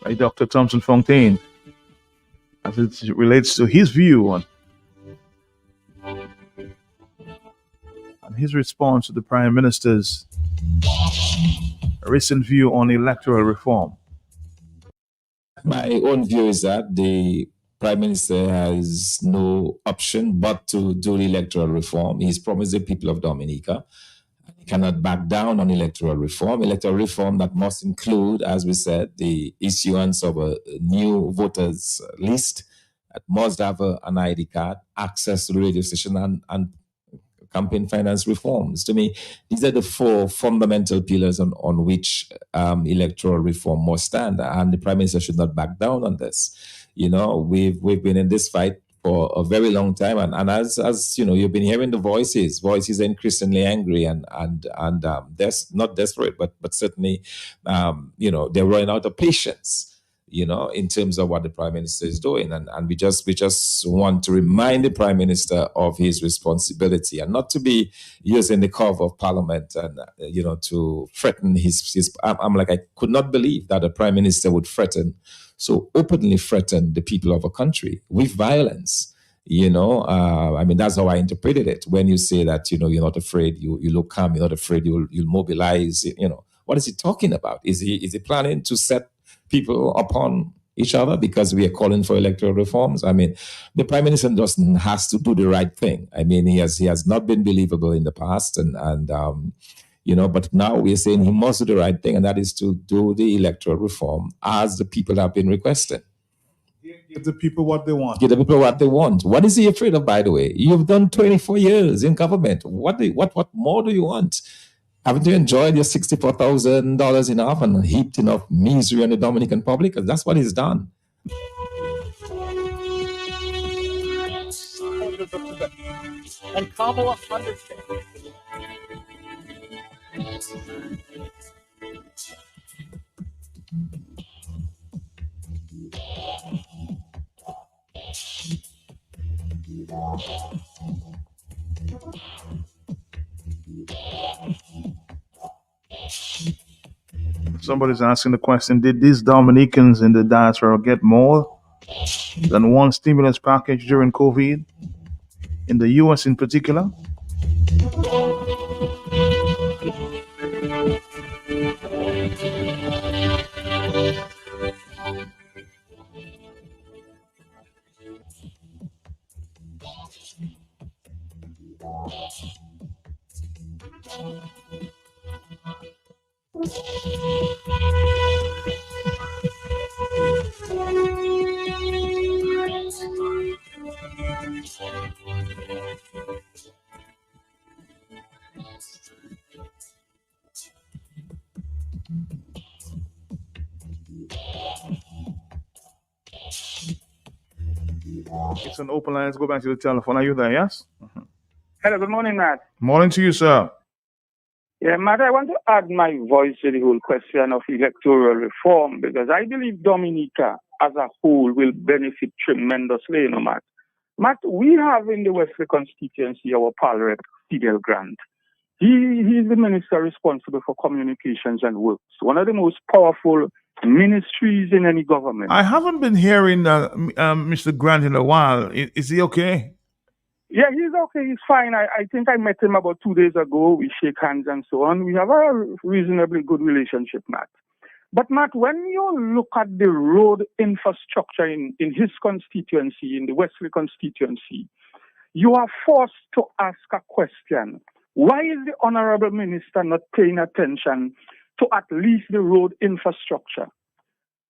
by Dr. Thompson Fontaine as it relates to his view on his response to the Prime Minister's recent view on electoral reform. My own view is that the Prime Minister has no option but to do the electoral reform. He's promised the people of Dominica. He cannot back down on electoral reform. Electoral reform that must include, as we said, the issuance of a new voters list, that must have an ID card, access to the radio station, and campaign finance reforms. To me, these are the four fundamental pillars on which electoral reform must stand, and the Prime Minister should not back down on this. You know, we've been in this fight for a very long time, and as you know, you've been hearing the voices are increasingly angry and not desperate, but certainly, you know, they're running out of patience, you know, in terms of what the Prime Minister is doing. And we just want to remind the Prime Minister of his responsibility and not to be using the cover of Parliament and, you know, to threaten his I'm like, I could not believe that a Prime Minister would so openly threaten the people of a country with violence. You know, I mean, that's how I interpreted it. When you say that, you know, you're not afraid, you look calm, you're not afraid, you'll mobilize, you know, what is he talking about? Is he planning to set people upon each other because we are calling for electoral reforms? I mean, the Prime Minister has to do the right thing. I mean, he has not been believable in the past, and you know, but now we're saying he must do the right thing, and that is to do the electoral reform as the people have been requesting. Give the people what they want. Give the people what they want. What is he afraid of, by the way? You've done 24 years in government. What more do you want? Haven't you enjoyed your $64,000 enough and heaped enough misery on the Dominican public? Because that's what he's done. And Kamala understands. Somebody's asking the question, did these Dominicans in the diaspora get more than one stimulus package during COVID? In the U.S. in particular? It's an open line. Let's go back to the telephone. Are you there? Yes? Hello, good morning, Matt. Morning to you, sir. Yeah, Matt, I want to add my voice to the whole question of electoral reform because I believe Dominica as a whole will benefit tremendously, you know, Matt. Matt, we have in the Wesley constituency our pal rep, Fidel Grant. He is the minister responsible for communications and works, one of the most powerful ministries in any government. I haven't been hearing Mr. Grant in a while. Is he okay? Yeah, he's okay. He's fine. I think I met him about 2 days ago. We shake hands and so on. We have a reasonably good relationship, Matt. But, Matt, when you look at the road infrastructure in his constituency, in the Wesley constituency, you are forced to ask a question. Why is the Honorable Minister not paying attention to at least the road infrastructure?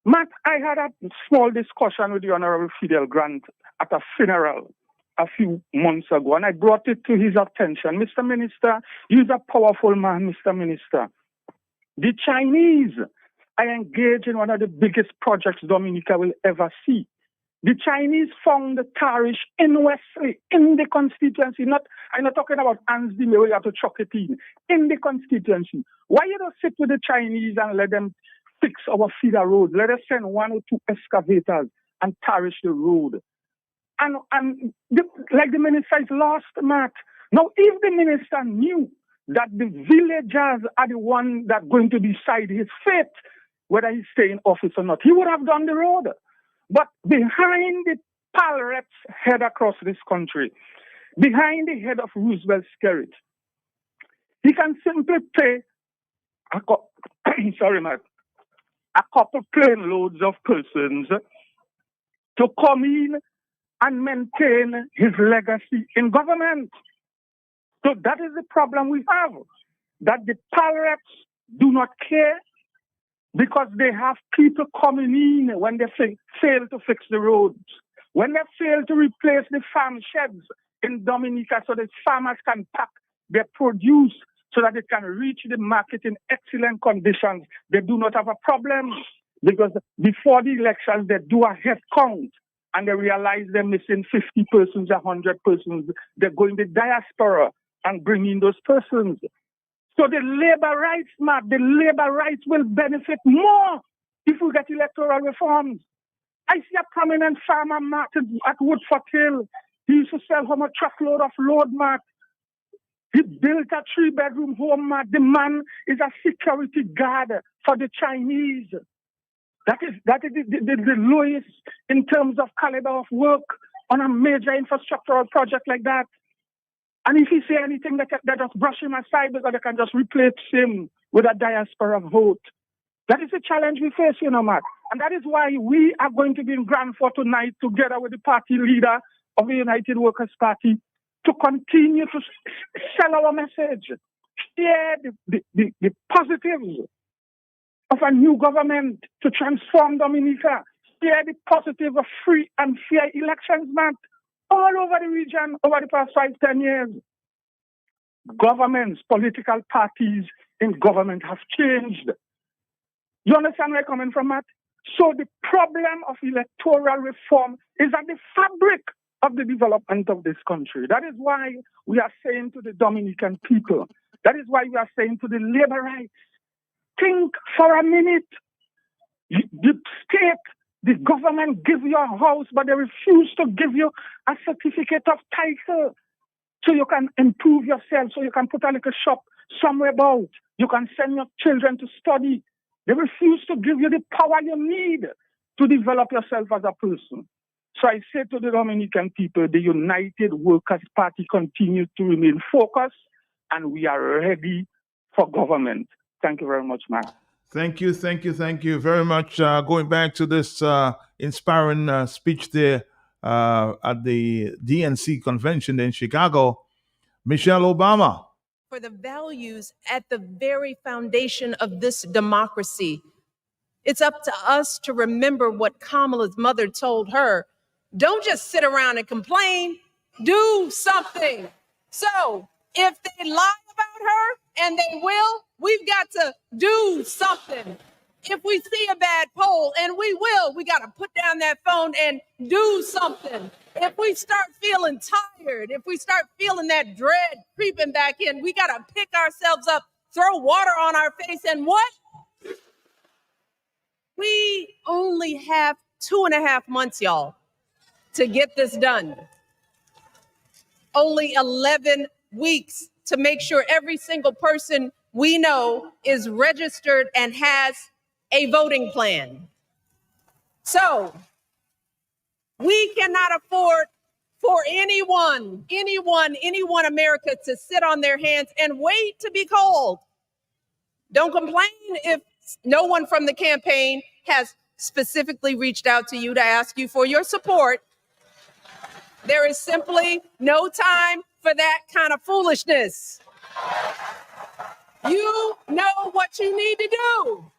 Matt, I had a small discussion with the Honorable Fidel Grant at a funeral a few months ago, and I brought it to his attention. Mr. Minister, you're a powerful man, Mr. Minister. The Chinese are engaged in one of the biggest projects Dominica will ever see. The Chinese found the Tarish in Wesley, in the constituency. I'm not talking about Ansdi where you have to chuck it in the constituency. Why you don't sit with the Chinese and let them fix our feeder roads? Let us send 1 or 2 excavators and tarish the road. Like the minister is lost, Matt. Now, if the minister knew that the villagers are the one that going to decide his fate, whether he stay in office or not, he would have done the road. But behind the Palret's head across this country, behind the head of Roosevelt Skerrit, he can simply pay a couple plane loads of persons to come in and maintain his legacy in government. So that is the problem we have, that the Palrets do not care because they have people coming in when they fail to fix the roads, when they fail to replace the farm sheds in Dominica so that farmers can pack their produce so that they can reach the market in excellent conditions. They do not have a problem because before the elections, they do a head count and they realize they're missing 50 persons, 100 persons. They go in the diaspora and bring in those persons. So the labor rights, Matt, the labor rights will benefit more if we get electoral reforms. I see a prominent farmer, Matt, at Woodford Hill. He used to sell home a truckload of load, Matt. He built a 3-bedroom home, Matt. The man is a security guard for the Chinese. That is the lowest in terms of caliber of work on a major infrastructural project like that. And if he say anything, they just brush him aside because they can just replace him with a diaspora vote. That is the challenge we face, Matt. And that is why we are going to be in Grand Fort tonight together with the party leader of the United Workers' Party to continue to sell our message, share the positives of a new government to transform Dominica, share the positive of free and fair elections, Matt. All over the region over the past 5-10 years. Governments, political parties in government have changed. You understand where I'm coming from, Matt? So the problem of electoral reform is at the fabric of the development of this country. That is why we are saying to the Dominican people, that is why we are saying to the labor rights, think for a minute. The state, the government give you a house, but they refuse to give you a certificate of title so you can improve yourself, so you can put a little shop somewhere about. You can send your children to study. They refuse to give you the power you need to develop yourself as a person. So I say to the Dominican people, the United Workers' Party continues to remain focused, and we are ready for government. Thank you very much, Matt. Thank you very much. Going back to this inspiring speech there at the DNC convention in Chicago, Michelle Obama. For the values at the very foundation of this democracy. It's up to us to remember what Kamala's mother told her. Don't just sit around and complain. Do something. So if they lie about her, and they will, we've got to do something. If we see a bad poll, and we will, we got to put down that phone and do something. If we start feeling tired, if we start feeling that dread creeping back in, we got to pick ourselves up, throw water on our face, and what? We only have 2.5 months, y'all, to get this done. Only 11 weeks to make sure every single person we know is registered and has a voting plan. So we cannot afford for anyone America to sit on their hands and wait to be called. Don't complain if no one from the campaign has specifically reached out to you to ask you for your support. There is simply no time for that kind of foolishness. You know what you need to do.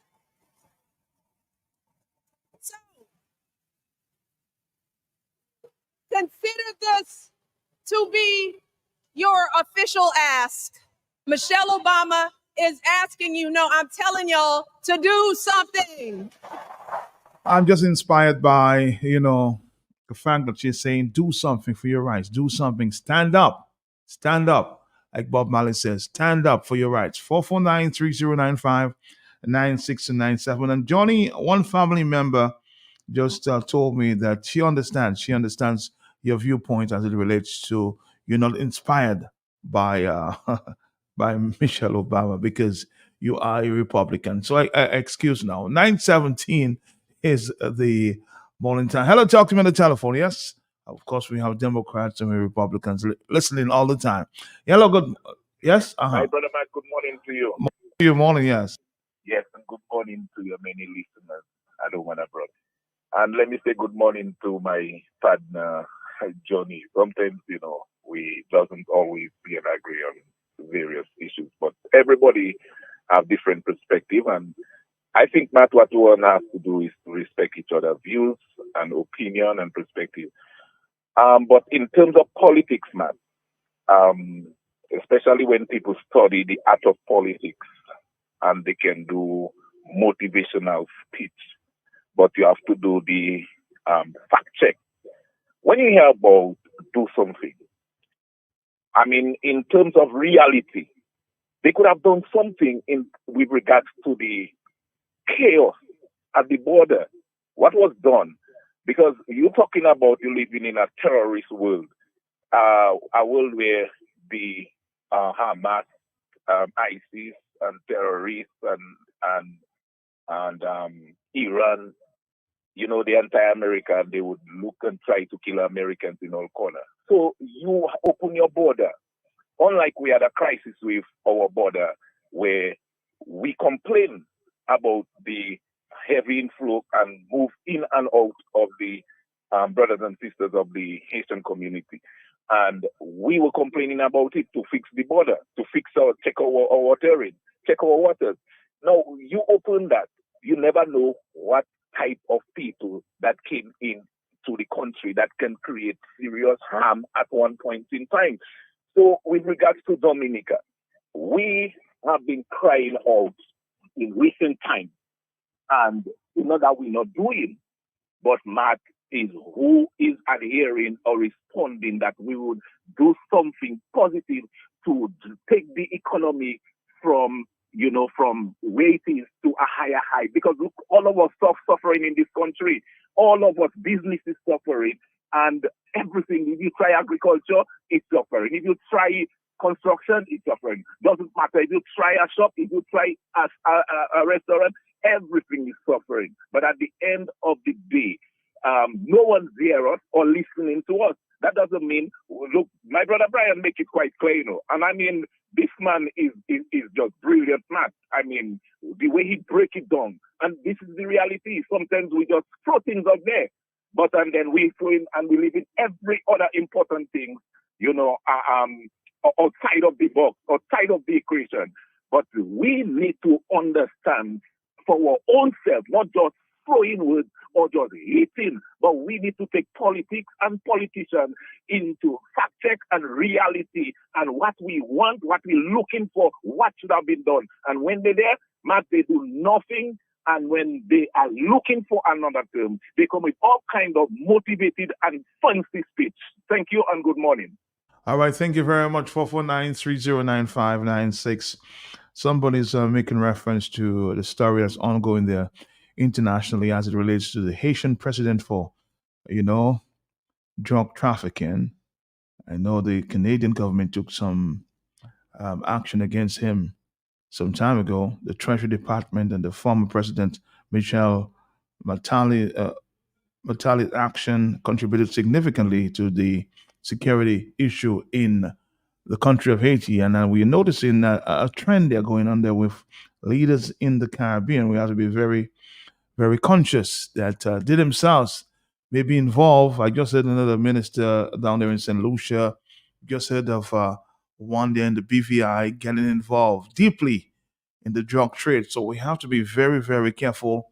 So consider this to be your official ask. Michelle Obama is asking you, no, I'm telling y'all to do something. I'm just inspired by, the fact that she's saying, do something for your rights, do something, stand up. Like Bob Marley says, stand up for your rights. 449-3095-9697. And Johnny, one family member just told me that she understands. She understands your viewpoint as it relates to you're not inspired by by Michelle Obama because you are a Republican. So I excuse now. 9:17 is the morning time. Hello, talk to me on the telephone. Yes, of course we have Democrats and we Republicans listening all the time. Hello, good. Yes, Hi, Brother Matt. Good morning to you. Good morning. Yes. Yes, and good morning to your many listeners. I don't want to brother. And let me say good morning to my partner, Johnny. Sometimes, we doesn't always be and agree on various issues, but everybody have different perspective. And I think, Matt, what one has to do is to respect each other's views and opinion and perspective. But in terms of politics, Matt, especially when people study the art of politics and they can do motivational speech, but you have to do the fact check. When you hear about do something, I mean, in terms of reality, they could have done something with regards to the chaos at the border. What was done? Because you're talking about you living in a terrorist world, a world where the Hamas, ISIS, and terrorists and Iran, the anti-American, they would look and try to kill Americans in all corners. So you open your border. Unlike we had a crisis with our border where we complain about the heavy inflow and move in and out of the brothers and sisters of the Haitian community. And we were complaining about it to fix the border, to check our terrain, check our waters. Now, you open that, you never know what type of people that came in to the country that can create serious harm at one point in time. So with regards to Dominica, we have been crying out in recent times, and that we're not doing, but Matt is who is adhering or responding that we would do something positive to take the economy from where it is to a higher high. Because look, all of us suffering in this country, all of us businesses suffering, and everything. If you try agriculture, it's suffering. If you try construction, it's suffering. Doesn't matter. If you try a shop, if you try a restaurant, everything is suffering. But at the end of the day, no one's hear us or listening to us. That doesn't mean, look, my brother Brian make it quite clear, And I mean, this man is just brilliant, Matt. I mean, the way he break it down. And this is the reality. Sometimes we just throw things out there, but and then we throw in and we leave in every other important thing, outside of the box, outside of the equation. But we need to understand for our own self, not just throwing words or just hating, but we need to take politics and politicians into fact check and reality and what we want, what we're looking for, what should have been done. And when they're there, Matt, they do nothing. And when they are looking for another term, they come with all kinds of motivated and fancy speech. Thank you and good morning. All right, thank you very much. 449-3095-96. Somebody's making reference to the story that's ongoing there internationally as it relates to the Haitian president for, drug trafficking. I know the Canadian government took some action against him some time ago. The Treasury Department and the former president, Michel Matali's action contributed significantly to the security issue in the country of Haiti. And we're noticing a trend there going on there with leaders in the Caribbean. We have to be very, very conscious that they themselves may be involved. I just heard another minister down there in St. Lucia, just heard of one there in the BVI getting involved deeply in the drug trade. So we have to be very, very careful,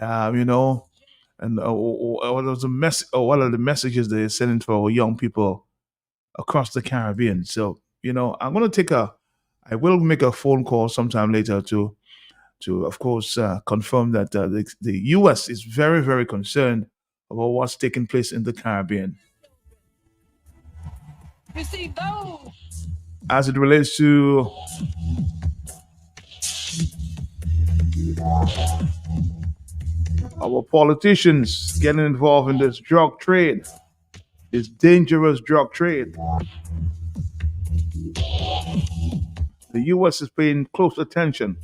and what are the messages they're sending for our young people across the Caribbean. So, I'm going to I will make a phone call sometime later to of course, confirm that the U.S. is very, very concerned about what's taking place in the Caribbean. You see, those As it relates to our politicians getting involved in this drug trade, this dangerous drug trade. The U.S. is paying close attention.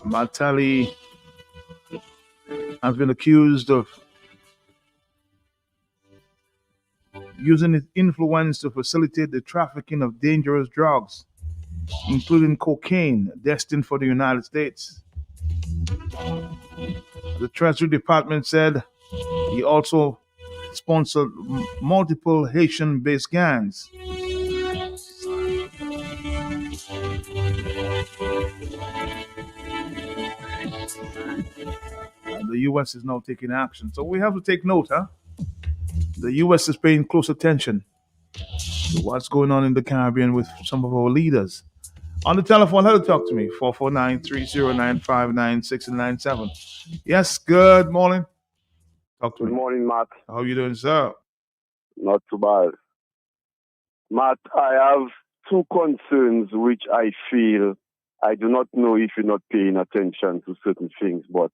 Matali has been accused of using its influence to facilitate the trafficking of dangerous drugs, including cocaine, destined for the United States. The Treasury Department said he also sponsored multiple Haitian-based gangs. And the U.S. is now taking action. So we have to take note, huh? The U.S. is paying close attention to what's going on in the Caribbean with some of our leaders. On the telephone, hello, talk to me, 449-309-596-97. Yes, good morning. Talk to me. Good morning, Matt. How are you doing, sir? Not too bad. Matt, I have two concerns which I feel I do not know if you're not paying attention to certain things, but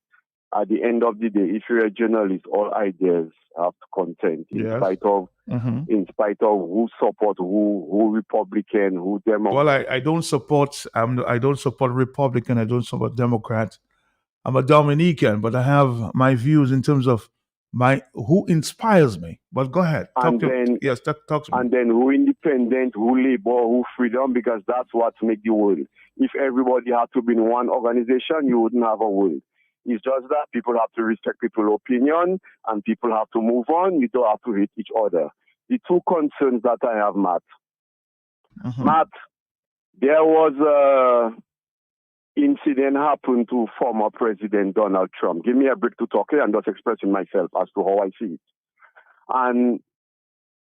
at the end of the day, if you're a journalist, all ideas have to contend in spite of who support who Republican, who Democrat. Well, I don't support Republican. I don't support Democrat. I'm a Dominican, but I have my views in terms of who inspires me. But go ahead. Talk to me. And then who independent, who labor, who freedom, because that's what makes the world. If everybody had to be in one organization, you wouldn't have a world. It's just that people have to respect people's opinion and people have to move on. You don't have to hate each other. The two concerns that I have, Matt. Matt, there was a incident happened to former President Donald Trump. Give me a break to talk here and just expressing myself as to how I see it. And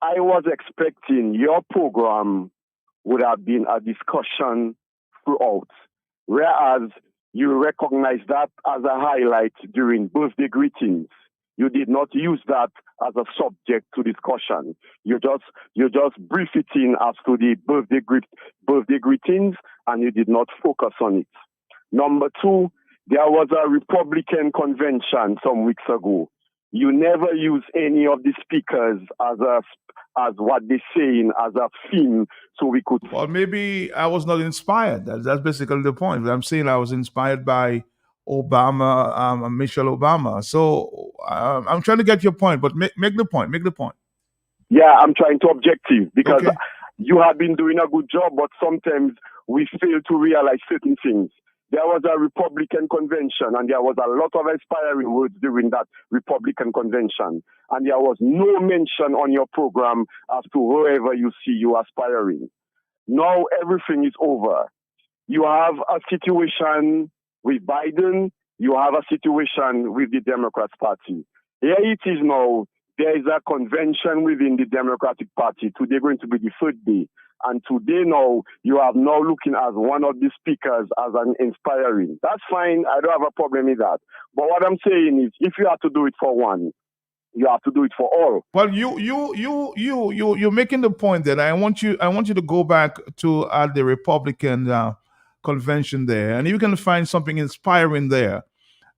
I was expecting your program would have been a discussion throughout, whereas you recognize that as a highlight during birthday greetings. You did not use that as a subject to discussion. You just brief it in as to the birthday greetings, and you did not focus on it. Number two, there was a Republican convention some weeks ago. You never use any of the speakers as what they're saying as a theme, so we could. Well, maybe I was not inspired. That's basically the point. I'm saying I was inspired by Obama, Michelle Obama. So I'm trying to get your point, but make the point. Make the point. Yeah, I'm trying to objective because you have been doing a good job, but sometimes we fail to realize certain things. There was a Republican convention, and there was a lot of inspiring words during that Republican convention. And there was no mention on your program as to whoever you see you aspiring. Now everything is over. You have a situation with Biden. You have a situation with the Democrat Party. Here it is now. There is a convention within the Democratic Party. Today going to be the third day. And today now, you are now looking as one of the speakers as an inspiring. That's fine. I don't have a problem with that. But what I'm saying is, if you have to do it for one, you have to do it for all. Well, you're making the point that I want you to go back to the Republican convention there, and you can find something inspiring there.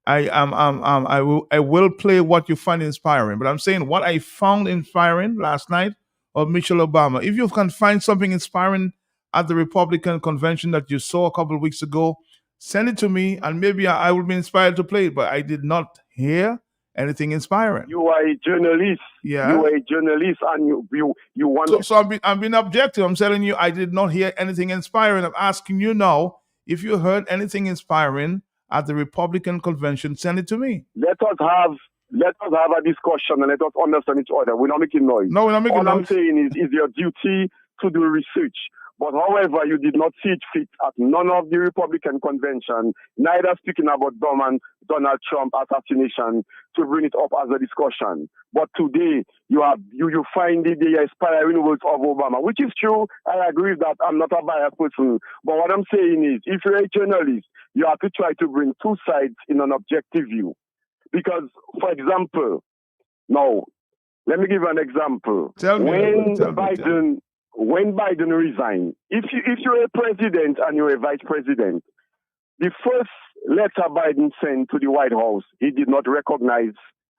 I will play what you find inspiring, but I'm saying what I found inspiring last night of Michelle Obama. If you can find something inspiring at the Republican convention that you saw a couple of weeks ago, send it to me, and maybe I will be inspired to play it. But I did not hear anything inspiring. You are a journalist. Yeah. You are a journalist, and you want. So I'm being objective. I'm telling you, I did not hear anything inspiring. I'm asking you now if you heard anything inspiring at the Republican convention. Send it to me. Let us have a discussion and let us understand each other. We're not making noise. No, we're not making noise. All I'm noise. saying is your duty to do research. But however, you did not see it fit at none of the Republican convention, neither speaking about Donald Trump assassination to bring it up as a discussion. But today, you find the inspiring words of Obama, which is true. I agree with that. I'm not a biased person. But what I'm saying is, if you're a journalist, you have to try to bring two sides in an objective view. Because, for example, now, let me give you an example. When Biden resigned, if you're a president and you're a vice president, the first letter Biden sent to the White House, he did not recognize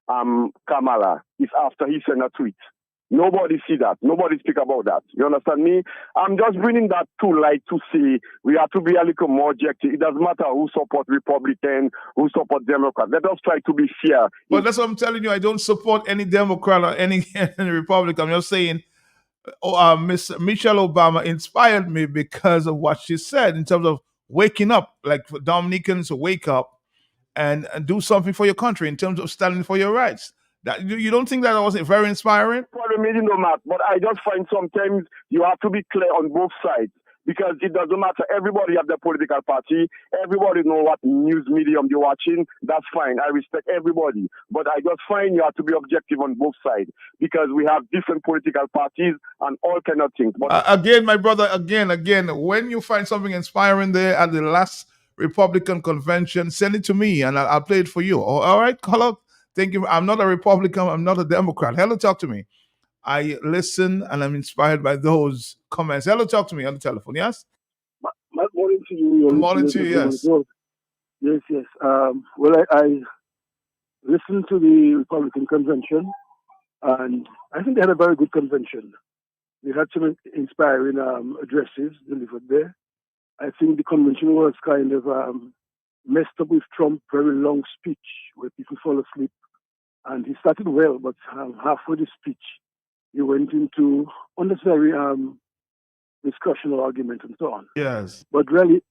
Kamala. It's after he sent a tweet. Nobody see that. Nobody speak about that. You understand me? I'm just bringing that to light to see we have to be a little more objective. It doesn't matter who support Republican, who support Democrat. Let us try to be fair. But that's what I'm telling you. I don't support any Democrat or any Republican. I'm just saying, Miss Michelle Obama inspired me because of what she said in terms of waking up, like for Dominicans to wake up and do something for your country in terms of standing for your rights. That you don't think that was very inspiring? Problem is, Matt, but I just find sometimes you have to be clear on both sides because it doesn't matter. Everybody have their political party. Everybody know what news medium they're watching. That's fine. I respect everybody. But I just find you have to be objective on both sides because we have different political parties and all kind of things. But again, my brother, again, when you find something inspiring there at the last Republican convention, send it to me and I'll play it for you. All right, hello. Thank you. I'm not a Republican. I'm not a Democrat. Hello, talk to me. I listen and I'm inspired by those comments. Hello, talk to me on the telephone. Yes? Morning to you. Morning to you, yes. Yes. Well, I listened to the Republican convention, and I think they had a very good convention. They had some inspiring addresses delivered there. I think the convention was kind of messed up with Trump's very long speech where people fall asleep. And he started well, but halfway the speech, he went into unnecessary discussion or argument and so on. Yes. But really,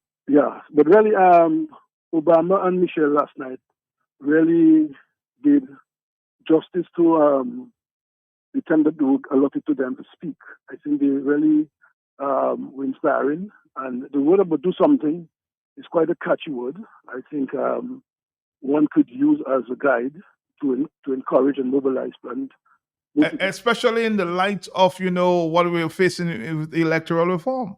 Obama and Michelle last night really did justice to the time that they allotted to them to speak. I think they really were inspiring. And the word about do something is quite a catchy word. I think one could use as a guide to encourage and mobilize and especially in the light of what we're facing with electoral reform.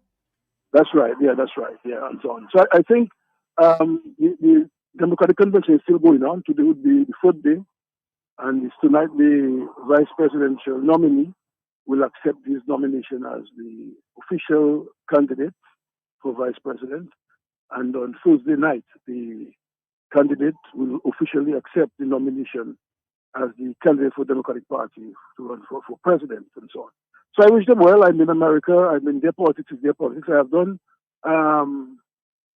That's right. Yeah, and so on. So I think the Democratic Convention is still going on. Today would be the fourth day, and it's tonight the vice presidential nominee will accept his nomination as the official candidate for vice president, and on Thursday night the candidate will officially accept the nomination as the candidate for Democratic Party to run for president and so on. So I wish them well. I'm in America. I'm in their politics. It's their politics. I have done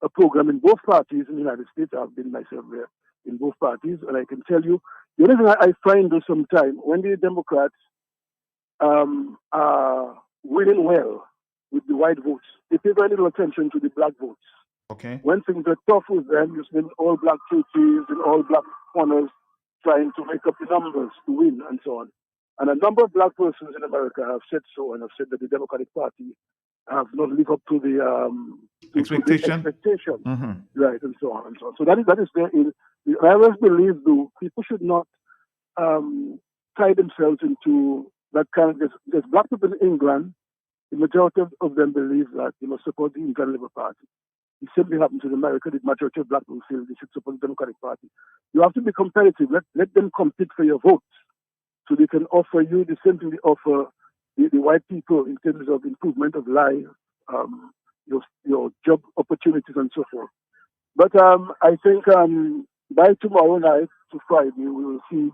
a program in both parties in the United States. I've been myself there in both parties. And I can tell you, the only thing I find though sometimes when the Democrats are winning well with the white votes, they pay very little attention to the black votes. Okay. When things are tough with them, you spend all black churches and all black corners trying to make up the numbers to win and so on. And a number of black persons in America have said so and have said that the Democratic Party have not lived up to the expectation. Mm-hmm. Right, and so on and so on. So that is there. I always believe, though, people should not tie themselves into that kind of. There's black people in England. The majority of them believe that they must support the England Labour Party. It simply happens in America. The majority of black people feel they should support the Democratic Party. You have to be competitive. Let them compete for your votes, so they can offer you the same thing they offer the white people in terms of improvement of life, your job opportunities and so forth. But I think by tomorrow night to Friday, we will see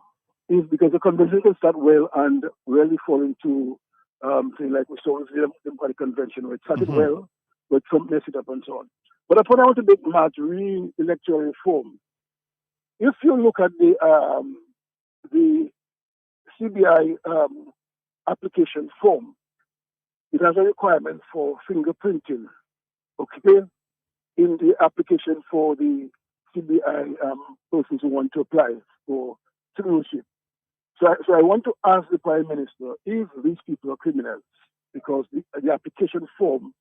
if, because the convention can start well and really fall into things like we saw with the Democratic Convention, where it started well, but Trump messed it up and so on. But the point I want to make, Matt, electoral reform. If you look at the CBI application form, it has a requirement for fingerprinting, okay, in the application for the CBI persons who want to apply for citizenship. So I want to ask the Prime Minister if these people are criminals, because the application form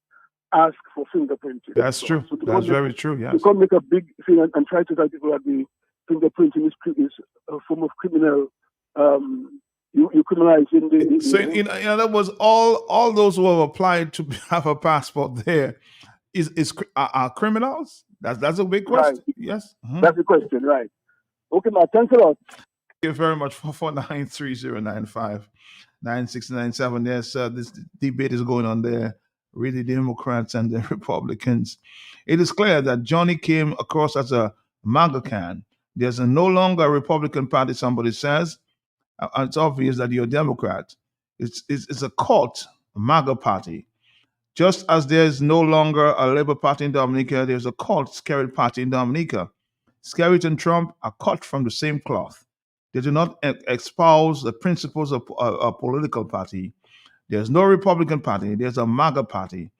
ask for fingerprinting. That's true. So to That's come very make, true. To Yes. come make a big thing and try to tell people that the fingerprinting is a form of criminal. You criminalizing the. So in other words, all those who have applied to have a passport there are criminals. That's a big question. Right. Yes. Mhm. That's the question, right? Okay, man. Thanks a lot. Thank you very much. 449-3095-9697. Yes, this debate is going on there. Really, the Democrats and the Republicans. It is clear that Johnny came across as a MAGA can. There's no longer a Republican Party, somebody says. It's obvious that you're a Democrat. It's a cult, a MAGA party. Just as there's no longer a Labour Party in Dominica, there's a cult Skerrit Party in Dominica. Skerrit and Trump are cut from the same cloth. They do not espouse the principles of a political party. There's no Republican Party. There's a MAGA party.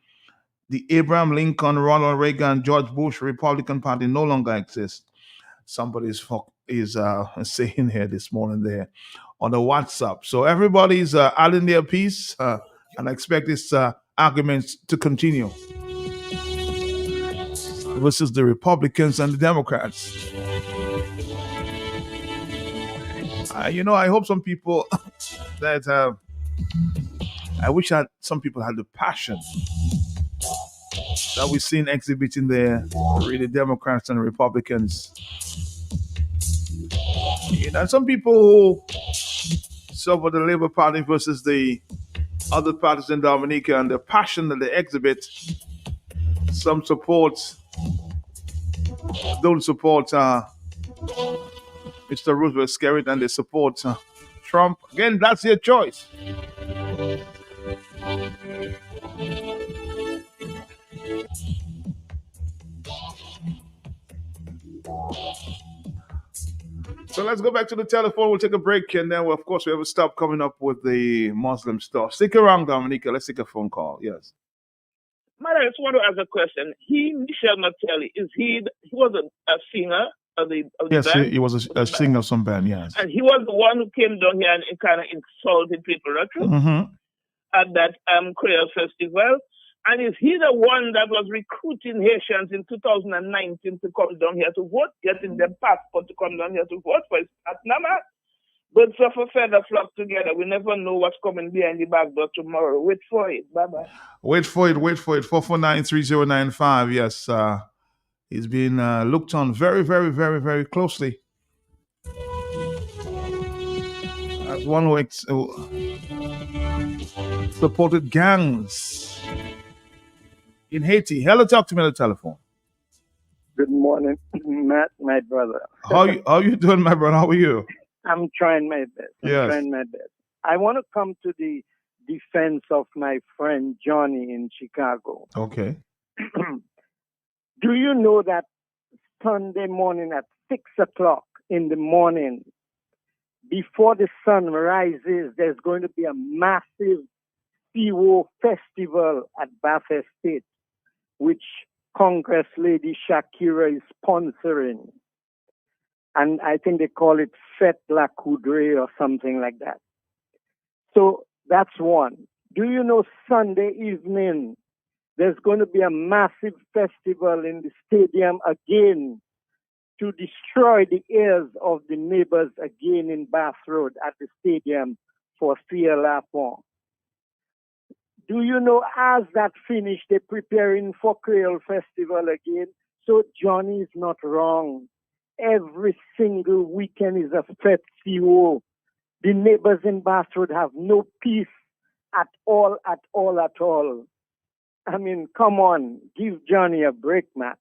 The Abraham Lincoln, Ronald Reagan, George Bush Republican Party no longer exists. Somebody is saying here this morning there on the WhatsApp. So everybody's adding their piece, and I expect this arguments to continue versus the Republicans and the Democrats. I hope some people that I wish some people had the passion that we've seen exhibiting there, really Democrats and Republicans. Some people who support the Labour Party versus the other parties in Dominica and the passion that they exhibit. Some don't support Mr. Roosevelt Skerrit, and they support Trump. Again, that's their choice. So let's go back to the telephone. We'll take a break, and then, of course, we have a stop coming up with the Muslim stuff. Stick around, Dominica. Let's take a phone call. Yes. Man, I just want to ask a question. Michel Martelly, he was a singer of the Yes, band? he was a singer of some band, yes. And he was the one who came down here and kind of insulted people, right? Mm-hmm. At that Creole Festival. And is he the one that was recruiting Haitians in 2019 to come down here to vote, getting their passport to come down here to vote for his partner? Birds of a feather flock together. We never know what's coming behind the back door tomorrow. Wait for it. Bye-bye. Wait for it. 449-3095. Yes, he's been looked on very, very, very, very closely. As one who supported gangs in Haiti. Hello, talk to me on the telephone. Good morning, Matt, my brother. How you doing, my brother? How are you? I'm trying my best. Yes. I want to come to the defense of my friend Johnny in Chicago. Okay. Do you know that Sunday morning at 6 o'clock in the morning, before the sun rises, there's going to be a massive CWO festival at Bath Estate, which Congress Lady Shakira is sponsoring. And I think they call it Fête La Coudray or something like that. So that's one. Do you know Sunday evening, there's going to be a massive festival in the stadium again to destroy the ears of the neighbors again in Bath Road at the stadium for Fear Lafont. Do you know, as that finished, they're preparing for Creole Festival again? So Johnny is not wrong. Every single weekend is a fête CWO. The neighbors in Bath Road have no peace at all. I mean, come on, give Johnny a break, Matt.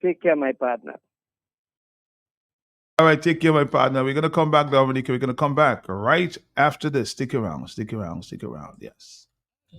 Take care, my partner. All right, take care, my partner. We're going to come back, Dominica. We're going to come back right after this. Stick around. Yes.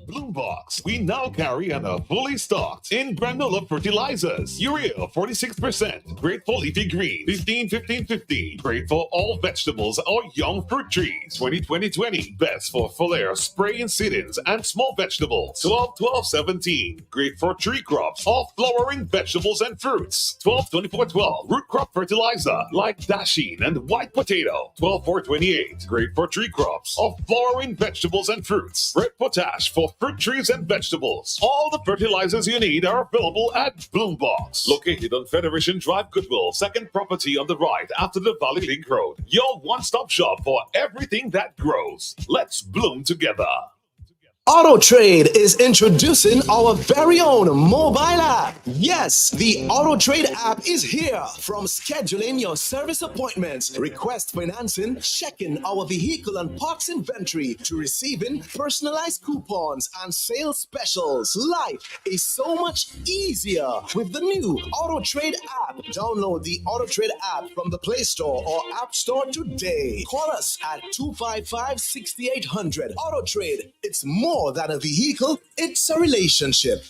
Bloombox. We now carry and are fully stocked in granola fertilizers. Urea 46%. Great for leafy green 15-15-15. Great for all vegetables or young fruit trees 20-20-20. Best for foliar spray and seedings and small vegetables 12-12-17. Great for tree crops or flowering vegetables and fruits 12-24-12. Root crop fertilizer like dasheen and white potato 12-4-28. Great for tree crops or flowering vegetables and fruits. Red potash for for fruit trees and vegetables. All the fertilizers you need are available at Bloombox, located on Federation Drive, Goodwill, second property on the right after the Valley Link Road. Your one-stop shop for everything that grows. Let's bloom together. AutoTrade is introducing our very own mobile app. Yes, the AutoTrade app is here. From scheduling your service appointments, request financing, checking our vehicle and parts inventory, to receiving personalized coupons and sales specials. Life is so much easier with the new AutoTrade app. Download the AutoTrade app from the Play Store or App Store today. Call us at 255-6800. AutoTrade, it's more than a vehicle, it's a relationship.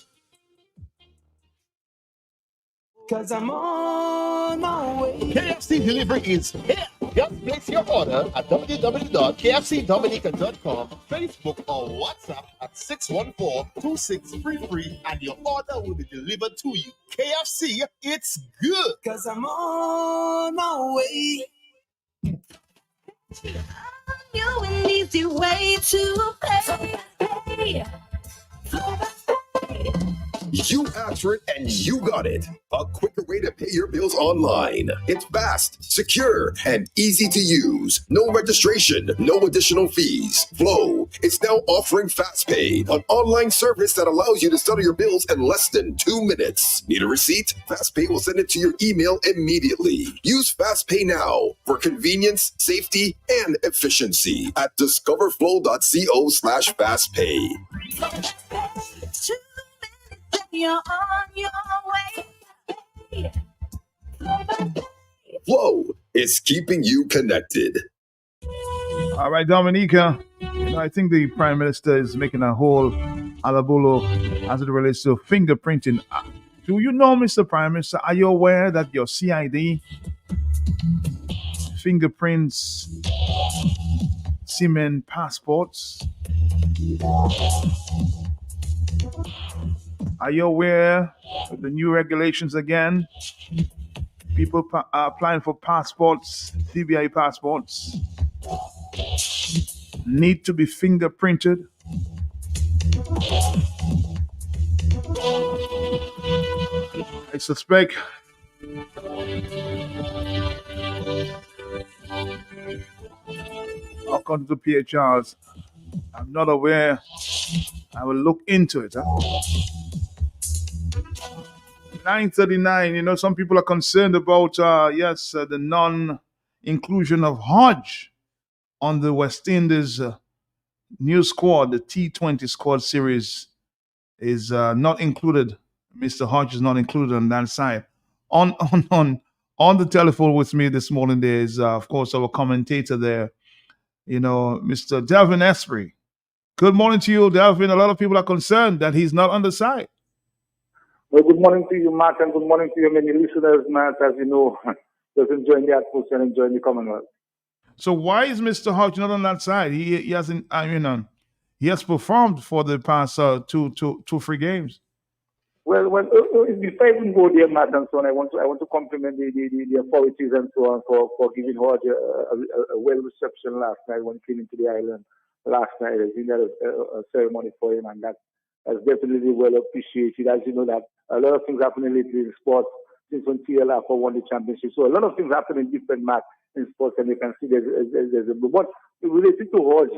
Cause I'm on my way. KFC delivery is here. Just place your order at www.kfcdominica.com, Facebook or WhatsApp at 614-2633 and your order will be delivered to you. KFC, it's good. Cause I'm on my way. You an easy way to pay. You asked for it and you got it. A quicker way to pay your bills online. It's fast, secure, and easy to use. No registration, no additional fees. Flow is now offering FastPay, an online service that allows you to settle your bills in less than 2 minutes. Need a receipt? FastPay will send it to your email immediately. Use FastPay now for convenience, safety, and efficiency at discoverflow.co/fastpay. You're on your way. Flow is keeping you connected. All right, Dominica. I think the Prime Minister is making a whole alabulo as it relates to fingerprinting. Do you know, Mr. Prime Minister, are you aware that your CID fingerprints cement passports? Are you aware of the new regulations again? People are applying for passports, CBI passports, need to be fingerprinted. I suspect according to PHRs, I'm not aware. I will look into it. 9:39. Some people are concerned about the non-inclusion of Hodge on the West Indies new squad. The T20 squad series is not included. Mr. Hodge is not included on that side. On the telephone with me this morning, there is of course our commentator there. Mr. Delvin Esprit. Good morning to you, Delvin. A lot of people are concerned that he's not on the side. Well, good morning to you, Matt, and good morning to your many listeners, Matt. As you know, just enjoying the atmosphere and enjoying the Commonwealth. So why is Mr. Hodge not on that side? He hasn't. He has performed for the past two free games. Well, before I even go there, Matt, and so on, I want to compliment the authorities and so on for giving Hodge a well reception last night when he came into the island last night. I think that a ceremony for him, and that's definitely well appreciated. As you know, that a lot of things happening lately in sports since when TLR won the championship. So a lot of things happen in different matches in sports, and you can see there's a but related to Hodge,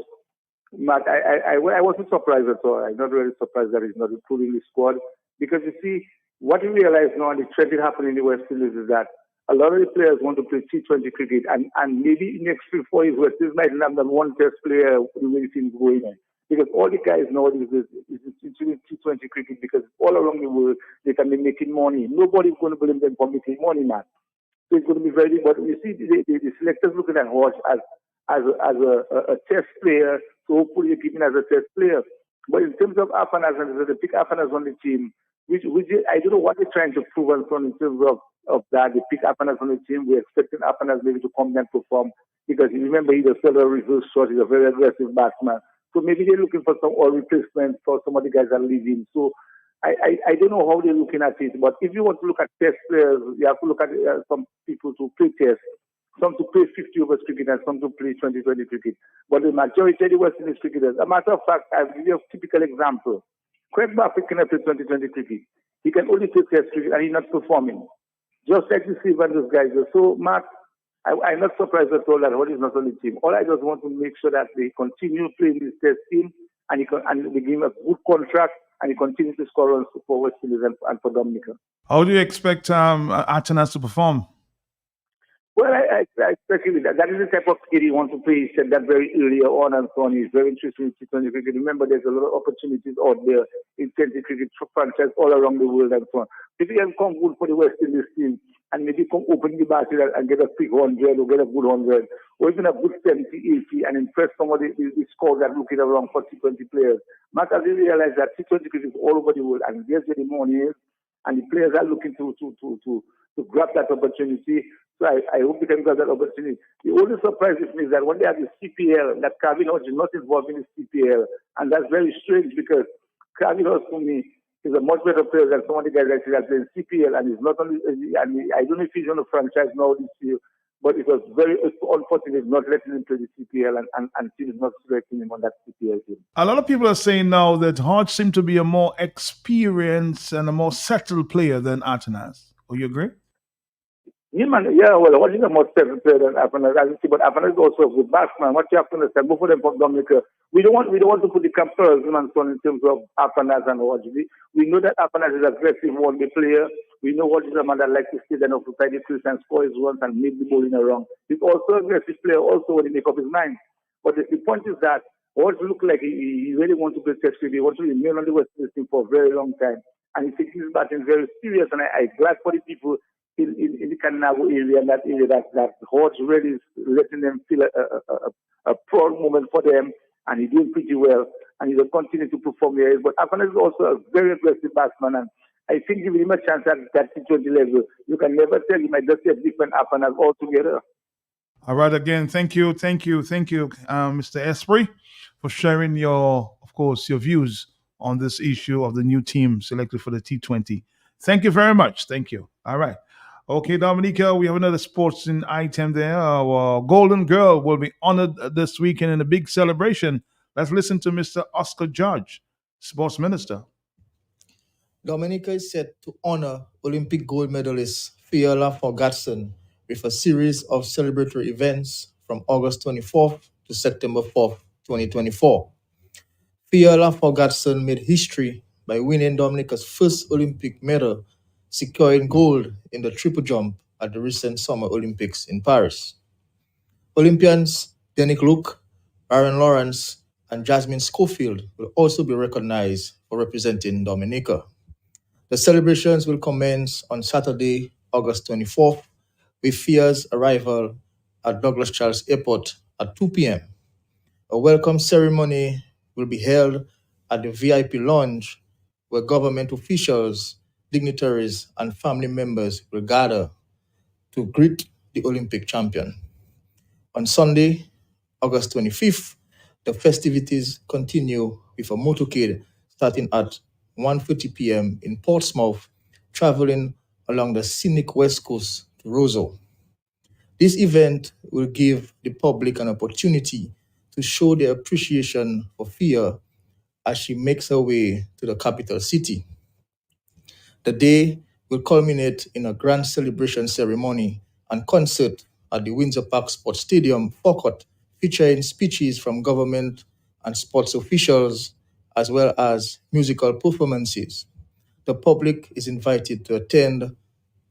Matt, I wasn't surprised at all. I'm not really surprised that he's not including the squad, because you see what you realize now, and the trend that happening in the West Indies is that a lot of the players want to play T20 cricket, and maybe in the next 3-4 years, West Indies might have done one test player the way the team's going. Because all the guys nowadays is T20 cricket, because all along the world they can be making money. Nobody's going to blame them for making money, man. So it's going to be very. But you see, the selectors looking at Hodge as a test player. So hopefully you keep him as a test player. But in terms of Afanas, they pick Afanas on the team, which I don't know what they're trying to prove in terms of that. They pick Afanas on the team. We're expecting Afanas maybe to come and perform, because you remember he's a fellow reverse shot. He's a very aggressive batsman. So maybe they're looking for some replacement for some of the guys that are leaving. So I don't know how they're looking at it. But if you want to look at test players, you have to look at some people to play test some to play 50 overs cricket and some to play 20-20 cricket. But the majority of the West Indies cricketers, a matter of fact, I'll give you a typical example. Craig Bartlett cannot play 20-20 cricket. He can only play Test cricket and he's not performing. Just like the Silva and those guys do. So, Mark, I'm not surprised at all that Hall is not on the team. All I just want to make sure that they continue playing this Test team and they give him a good contract and he continues to score runs for West Indies and for Dominica. How do you expect Atanas to perform? Well, I expect that is the type of kid he wants to play. He said that very earlier on and so on. He's very interested in T20 cricket. Remember, there's a lot of opportunities out there in T20 cricket franchise all around the world and so on. If he can come good for the West Indies team and maybe come open the basket and get a quick 100 or get a good 100 or even a good 70, 80 and impress some of the scores that looking around for T20 players. Matt has realized that T20 cricket is all over the world and there's where the money is and the players are looking to grab that opportunity. So I hope we can grab that opportunity. The only surprise with me is that when they have the CPL, that Calvin Hodge is not involved in the CPL. And that's very strange because Calvin Hodge, for me, is a much better player than some of the guys that play in CPL. And he's not only, I don't know if he's on the franchise now this year, but it was very unfortunate not letting him play the CPL and team is not selecting him on that CPL team. A lot of people are saying now that Hodge seemed to be a more experienced and a more settled player than Atanas. Will you agree? Well, what is the most settled player than Atanas? But Atanas is also a good batsman. What you have to understand, both of them from Dominica, we don't want to put the comparison and so on in terms of Atanas and Hodge. We know that Atanas is an aggressive one-day player. We know Hodge is a man that likes to stay then occupy the crease and score his runs and make the bowling around. He's also an aggressive player also when he make up his mind. But the point is that Hodge looks like he really wants to play Test cricket. He wants to remain on the West Indies team for a very long time. And he takes his batting very serious. And I'm glad for the people in the Kaninago area and that area that Hodge really is letting them feel a proud moment for them, and he's doing pretty well, and he will continue to perform there. But Atanas is also a very aggressive batsman, and I think giving him a chance at that T20 level, you can never tell him I just get different Atanas altogether. All right, again, thank you, Mr. Esprit, for sharing your views on this issue of the new team selected for the T20. Thank you very much. Thank you. All right. Okay, Dominica, we have another sports item there. Our Golden Girl will be honored this weekend in a big celebration. Let's listen to Mr. Oscar Judge, Sports Minister. Dominica is set to honor Olympic gold medalist Fiala Forgatson with a series of celebratory events from August 24th to September 4th, 2024. Fiala Forgatson made history by winning Dominica's first Olympic medal, securing gold in the triple jump at the recent Summer Olympics in Paris. Olympians Denick Luke, Aaron Lawrence, and Jasmine Schofield will also be recognized for representing Dominica. The celebrations will commence on Saturday, August 24th, with Fia's arrival at Douglas Charles Airport at 2 p.m. A welcome ceremony will be held at the VIP lounge where government officials, dignitaries, and family members will gather to greet the Olympic champion. On Sunday, August 25th, the festivities continue with a motorcade starting at 1:30 p.m. in Portsmouth, traveling along the scenic west coast to Roseau. This event will give the public an opportunity to show their appreciation for Fia as she makes her way to the capital city. The day will culminate in a grand celebration ceremony and concert at the Windsor Park Sports Stadium forecourt, featuring speeches from government and sports officials, as well as musical performances. The public is invited to attend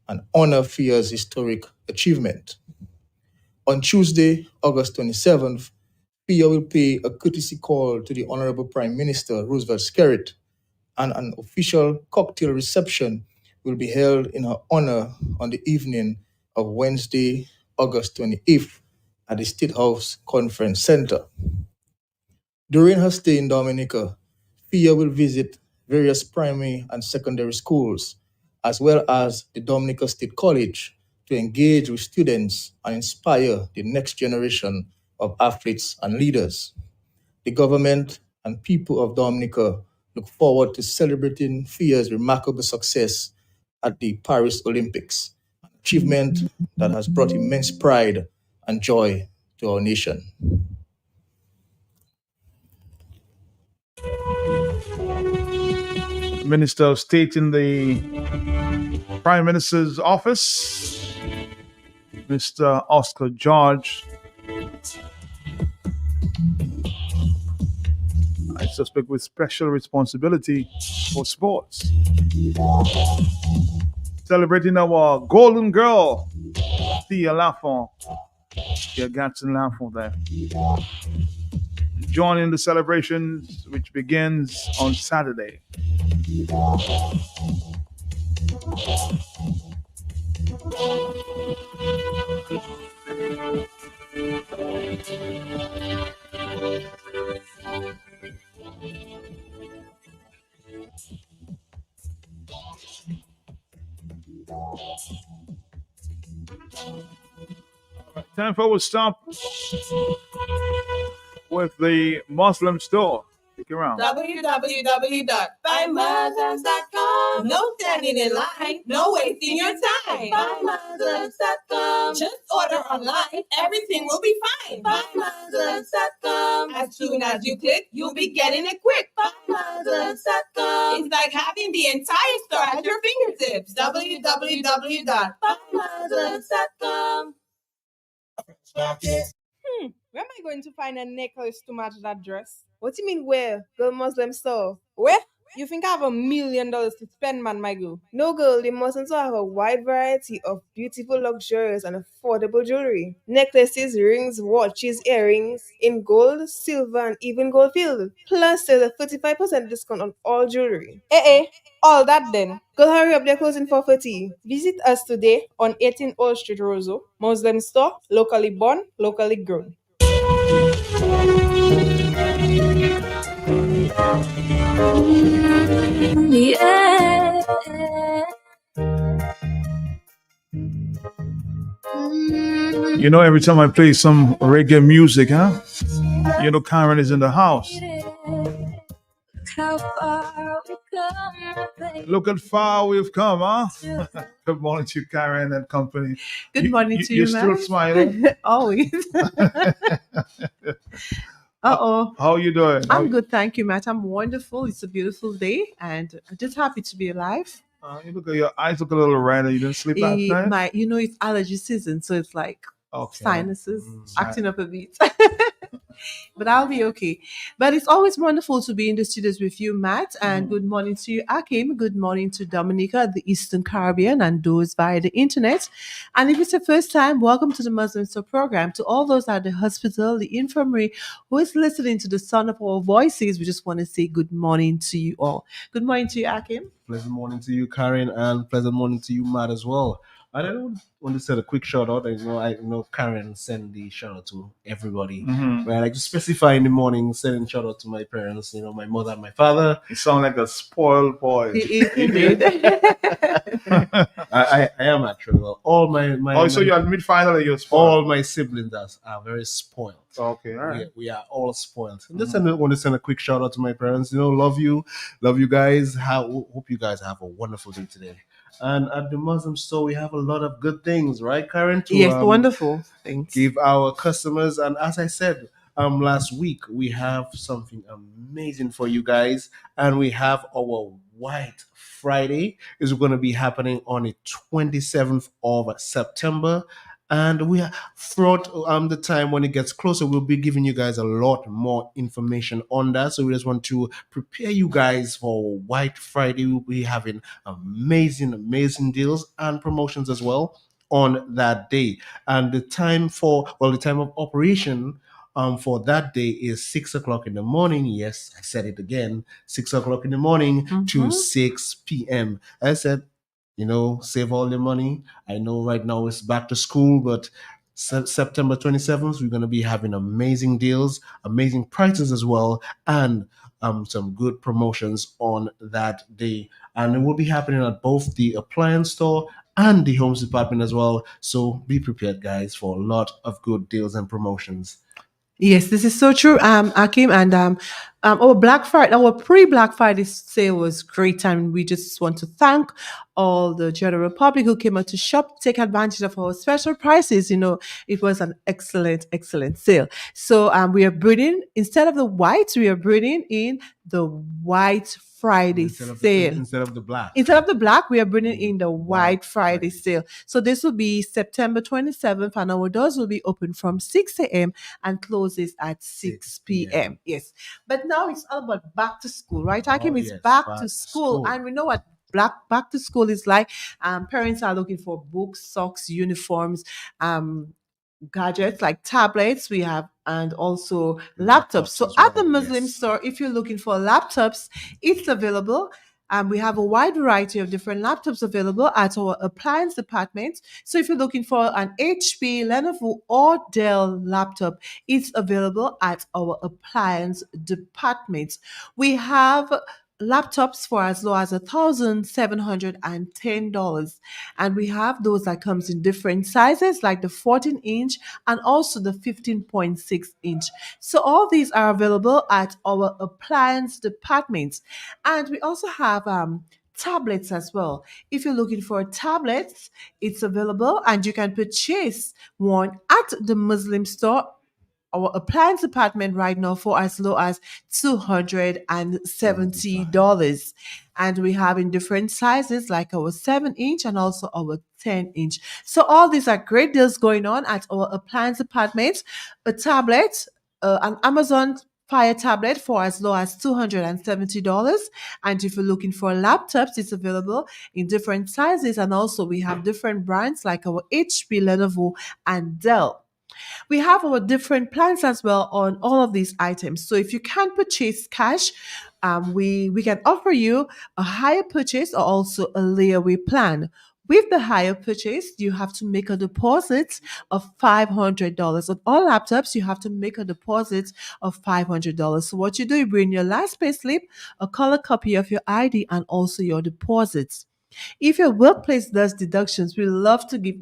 and honor Fia's historic achievement. On Tuesday, August 27th, Fia will pay a courtesy call to the Honorable Prime Minister Roosevelt Skerrit, and an official cocktail reception will be held in her honor on the evening of Wednesday, August 28th at the State House Conference Center. During her stay in Dominica, Fia will visit various primary and secondary schools, as well as the Dominica State College, to engage with students and inspire the next generation of athletes and leaders. The government and people of Dominica look forward to celebrating Fia's remarkable success at the Paris Olympics, an achievement that has brought immense pride and joy to our nation. Minister of State in the Prime Minister's office, Mr. Oscar George, I suspect with special responsibility for sports. Celebrating our golden girl, Thea Lafont. Thea Gatson Lafont there. Joining the celebrations, which begins on Saturday. Time for we'll stop with the Muslim store. Stick around. www.buymuslims.com. No standing in line, no wasting your time. Buymuslims.com. Just order online, everything will be fine. Buymuslims.com. As soon as you click, you'll be getting it quick. Buymuslims.com. It's like having the entire store at your fingertips. www.buymuslims.com. Where am I going to find a necklace to match that dress? What do you mean where? Girl Muslim store. Where? You think I have $1 million to spend, man, my girl? No, girl, the Muslims have a wide variety of beautiful, luxurious, and affordable jewelry. Necklaces, rings, watches, earrings in gold, silver, and even gold filled. Plus, there's a 35% discount on all jewelry. All that then. Go hurry up, they're closing for 40. Visit us today on 18 Old Street, Roseau. Muslim store, locally born, locally grown. Yeah. You know, every time I play some reggae music, huh? You know, Karen is in the house. How far we come, baby. Look at far we've come, huh? Good morning to you, Karen and company. Good morning to you, You're still Matt. smiling? Always. Uh-oh. How are you doing? I'm good, thank you, Matt. I'm wonderful. It's a beautiful day, and I'm just happy to be alive. You look at your eyes look a little red. You didn't sleep last night? It's allergy season, so it's like sinuses acting up a bit. But I'll be okay. But it's always wonderful to be in the studios with you, Matt. And good morning to you, Akim. Good morning to Dominica, the Eastern Caribbean, and those via the internet. And if it's the first time, welcome to the Muslim Store program. To all those at the hospital, the infirmary, who is listening to the sound of our voices, we just want to say good morning to you all. Good morning to you, Akim. Pleasant morning to you, Karen, and pleasant morning to you, Matt, as well. I don't want to send a quick shout out. I know Karen send the shout out to everybody. But I like to specify in the morning, sending shout out to my parents, my mother and my father. You sound like a spoiled boy. He did. I am actually. Well, all my so you admit finally you're spoiled. All my siblings are very spoiled. Okay, all right. We are all spoiled. Just want to send a quick shout out to my parents. Love you guys. Hope you guys have a wonderful day today. And at the Muslim store, we have a lot of good things, right, Karen? Yes, wonderful things. Give our customers. And as I said last week, we have something amazing for you guys. And we have our White Friday is going to be happening on the 27th of September. And we are throughout the time when it gets closer, we'll be giving you guys a lot more information on that. So we just want to prepare you guys for White Friday. We'll be having amazing deals and promotions as well on that day. And the time of operation for that day is 6 o'clock in the morning. Yes, I said it again, 6 o'clock in the morning to 6 p.m. I said, save all your money. I know right now it's back to school, but September 27th, we're going to be having amazing deals, amazing prices as well, and some good promotions on that day. And it will be happening at both the appliance store and the homes department as well. So be prepared, guys, for a lot of good deals and promotions. Yes, this is so true, Akim, and our Black Friday, our pre-Black Friday sale was great, and we just want to thank all the general public who came out to shop, take advantage of our special prices. It was an excellent sale. So we are bringing, instead of the white, we are bringing in the White Friday sale. Instead of the black. Instead of the black, we are bringing in the White Friday sale. So this will be September 27th, and our doors will be open from 6 a.m. and closes at 6 p.m. Yes. But now it's all about back to school, right? Hakim, it's yes, back to school. And we know what back to school is like. Parents are looking for books, socks, uniforms, gadgets like tablets we have, and also laptops. So at the Muslim store, if you're looking for laptops, it's available. We have a wide variety of different laptops available at our appliance department. So if you're looking for an HP, Lenovo, or Dell laptop, it's available at our appliance department. We have laptops for as low as $1,710, and we have those that comes in different sizes, like the 14-inch and also the 15.6-inch. So all these are available at our appliance department. And we also have tablets as well. If you're looking for tablets, it's available, and you can purchase one at the Muslim store, our appliance department, right now for as low as $270. And we have in different sizes, like our 7-inch and also our 10-inch. So all these are great deals going on at our appliance department. A tablet, an Amazon Fire tablet for as low as $270. And if you're looking for laptops, it's available in different sizes. And also we have different brands like our HP, Lenovo, and Dell. We have our different plans as well on all of these items. So if you can't purchase cash, we can offer you a higher purchase or also a layaway plan. With the higher purchase, you have to make a deposit of $500. On all laptops, you have to make a deposit of $500. So what you do, you bring your last pay slip, a color copy of your ID, and also your deposits. If your workplace does deductions, I love to give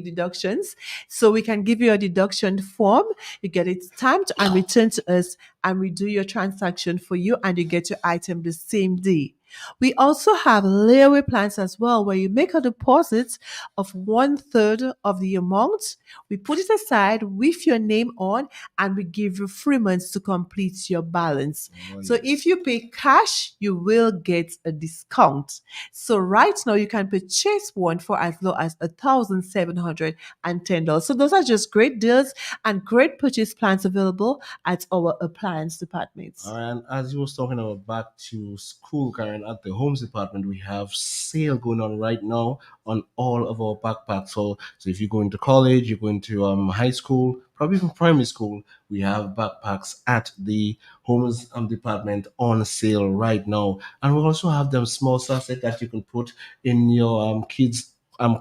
deductions. So we can give you a deduction form. You get it stamped and returned to us, and we do your transaction for you, and you get your item the same day. We also have layaway plans as well, where you make a deposit of 1/3 of the amount. We put it aside with your name on, and we give you 3 months to complete your balance. So if you pay cash, you will get a discount. So right now you can purchase one for as low as $1,710. So those are just great deals and great purchase plans available at our appliance department. All right, and as you was talking about back to school, Karen, at the homes department, we have sale going on right now on all of our backpacks. So if you're going to college, you're going to high school, probably even primary school, we have backpacks at the homes department on sale right now. And we also have them small sachet that you can put in your kids'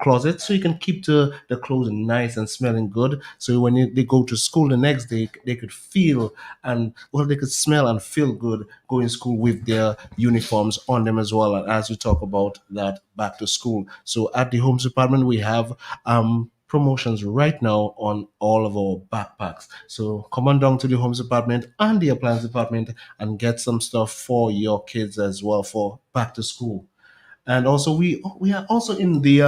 closet, so you can keep the clothes nice and smelling good. So when they go to school the next day, they could feel they could smell and feel good going to school with their uniforms on them as well. And as we talk about that back to school, so at the homes department we have promotions right now on all of our backpacks. So come on down to the homes department and the appliance department and get some stuff for your kids as well for back to school. And also we are also in the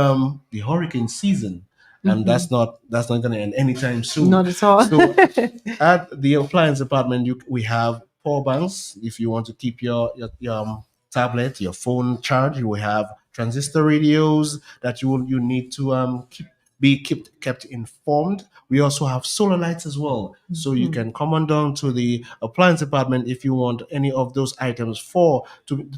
hurricane season, and that's not going to end anytime soon. Not at all. So at the appliance department, we have power banks if you want to keep your tablet, your phone charged. We have transistor radios that you need to be kept informed. We also have solar lights as well. So you can come on down to the appliance department if you want any of those items to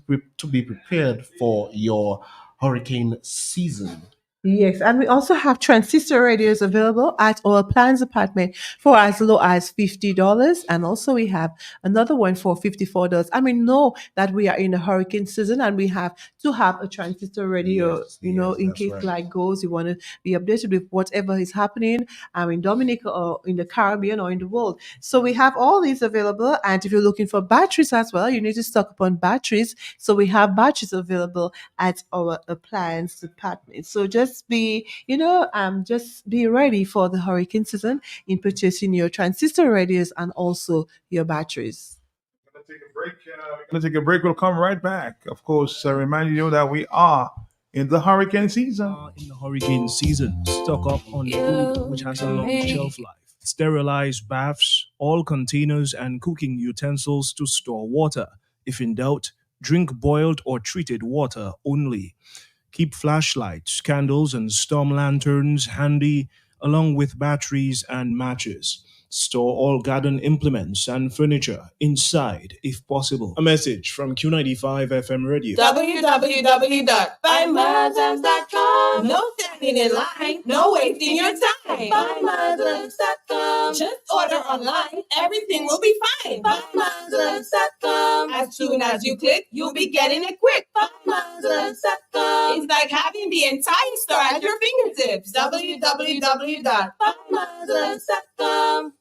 be prepared for your hurricane season. Yes, and we also have transistor radios available at our appliance department for as low as $50, and also we have another one for $54. I mean, know that we are in the hurricane season, and we have to have a transistor radio, in case light goes. You want to be updated with whatever is happening in Dominica or in the Caribbean or in the world. So we have all these available, and if you're looking for batteries as well, you need to stock up on batteries. So we have batteries available at our appliance department. So just be ready for the hurricane season in purchasing your transistor radios and also your batteries. We're going to take a break. We'll come right back. Of course, remind you that we are in the hurricane season. In the hurricane season, stock up on food which has a long shelf life. Sterilize baths, all containers, and cooking utensils to store water. If in doubt, drink boiled or treated water only. Keep flashlights, candles, and storm lanterns handy, along with batteries and matches. Store all garden implements and furniture inside if possible. A message from Q95 FM Radio. www.buymuslims.com. No standing in line, no wasting your time. Buymuslims.com. Just order online, everything will be fine. Buymuslims.com. As soon as you click, you'll be getting it quick. Buymuslims.com. It's like having the entire store at your fingertips. www.buymuslims.com.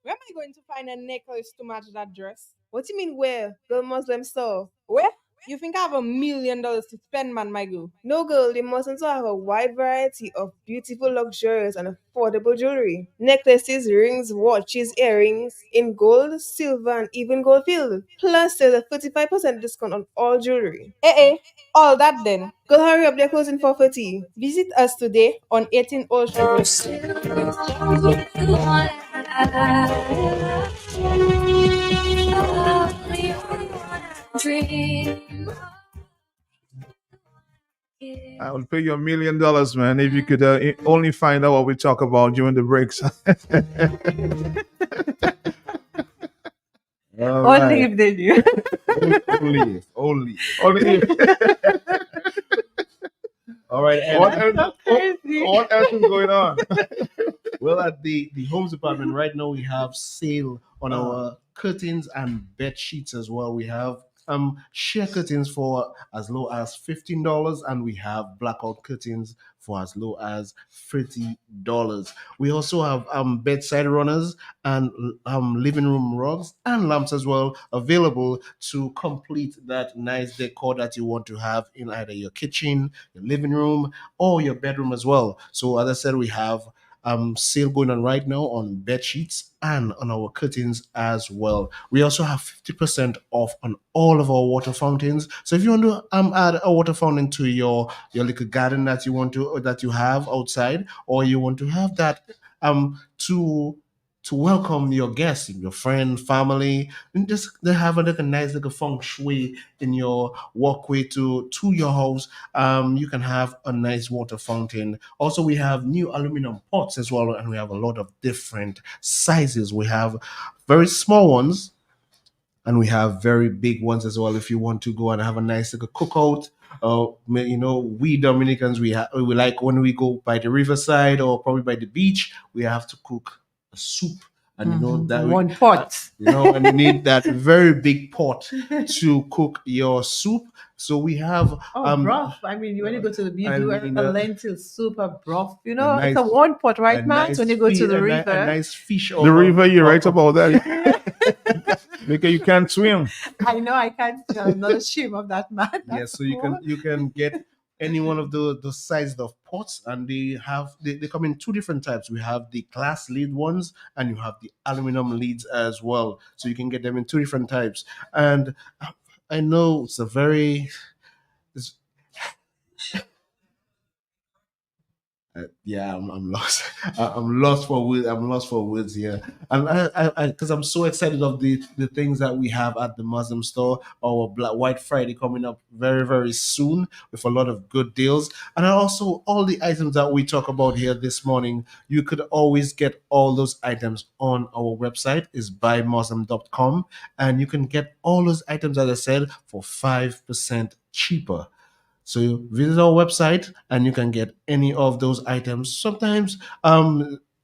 Where am I going to find a necklace to match that dress? What do you mean where? Girl Muslim store. Where? You think I have $1 million to spend, man, my girl? No, girl, the Muslims have a wide variety of beautiful, luxurious, and affordable jewelry. Necklaces, rings, watches, earrings in gold, silver, and even gold filled. Plus, there's a 35% discount on all jewelry. All that then. Girl, hurry up, they're closing for 30. Visit us today on 18 Old Street. I will pay you $1 million, man, if you could only find out what we talk about during the breaks. Only if they do. Only. All right. And what else is going on? Well, at the Homes Department right now, we have sale on our curtains and bed sheets as well. We have sheer curtains for as low as $15, and we have blackout curtains for as low as $30. We also have bedside runners and living room rugs and lamps as well available to complete that nice decor that you want to have in either your kitchen, your living room, or your bedroom as well. So as I said, we have sale going on right now on bed sheets and on our curtains as well. We also have 50% off on all of our water fountains. So if you want to add a water fountain to your little garden that you have outside, or you want to have that to welcome your guests, your friend, family, and just they have a nice little feng shui in your walkway to your house. You can have a nice water fountain. Also, we have new aluminum pots as well, and we have a lot of different sizes. We have very small ones, and we have very big ones as well. If you want to go and have a nice little cookout. We Dominicans, we like when we go by the riverside or probably by the beach, we have to cook a soup, and that one pot. And you need that very big pot to cook your soup. So we have broth. I mean, when you go to the beach, do a lentil soup, a broth. nice- it's a one pot, right, man? nice When you go to the a river. nice fish. The river, you're right about that. Because you can't swim. I know I can't. I'm not ashamed of that, man. Yes, so you can get any one of the sizes of pots, and they come in two different types. We have the glass lid ones, and you have the aluminum lids as well. So you can get them in two different types. And I know it's I'm lost. I'm lost for words. I'm lost for words here, and I because I'm so excited of the things that we have at the Muslim store. Our White Friday coming up very, very soon with a lot of good deals, and also all the items that we talk about here this morning. You could always get all those items on our website, is buymuslim.com, and you can get all those items, as I said, for 5% cheaper. So you visit our website and you can get any of those items. Sometimes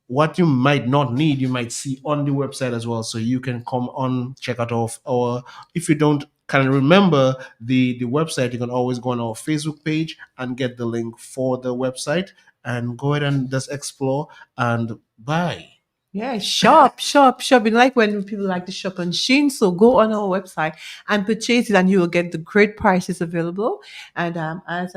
what you might not need, you might see on the website as well. So you can come on, check out our if you don't kind of remember the website, you can always go on our Facebook page and get the link for the website and go ahead and just explore and buy. Yeah, shop. Like when people like to shop on Shein, so go on our website and purchase it, and you will get the great prices available. And as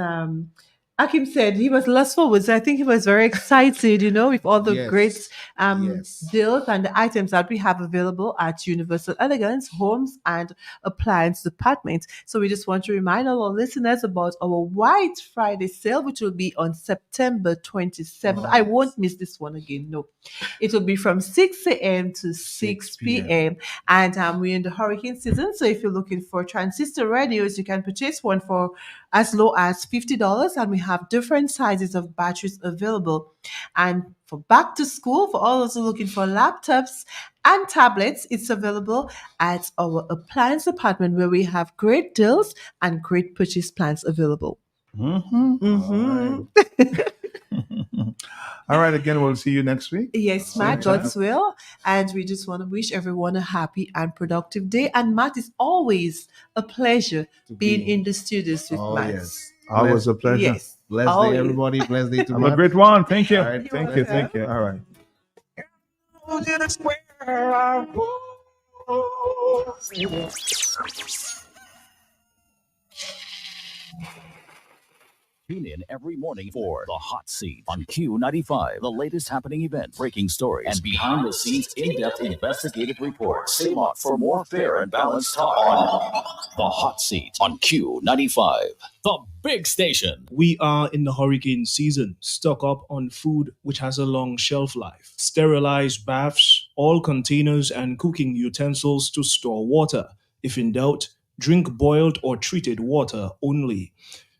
Akim said he was lust forward. So I think he was very excited, with all the Yes. great Yes. deals and the items that we have available at Universal Elegance Homes and Appliance Department. So we just want to remind all our listeners about our White Friday sale, which will be on September 27th. I won't miss this one again. No, it will be from 6 a.m. to 6 p.m. And we're in the hurricane season. So if you're looking for transistor radios, you can purchase one for as low as $50, and we have different sizes of batteries available. And for back to school, for all those who are looking for laptops and tablets, it's available at our appliance department where we have great deals and great purchase plans available. All right, again, we'll see you next week. Yes, Same Matt, time. God's will. And we just want to wish everyone a happy and productive day. And Matt, it's always a pleasure being in the studios with Oh, Matt. yes. Always a pleasure. Yes. Blessed day, Always. everybody. Blessed day to Have a Matt. great one. Thank you. All right, Thank you. Thank you. All right. Tune in every morning for The Hot Seat on Q95. The latest happening events, breaking stories, and behind-the-scenes in-depth investigative reports. Stay locked for more fair and balanced talk on The Hot Seat on Q95, the big station. We are in the hurricane season. Stock up on food which has a long shelf life. Sterilize baths, all containers and cooking utensils to store water. If in doubt, drink boiled or treated water only.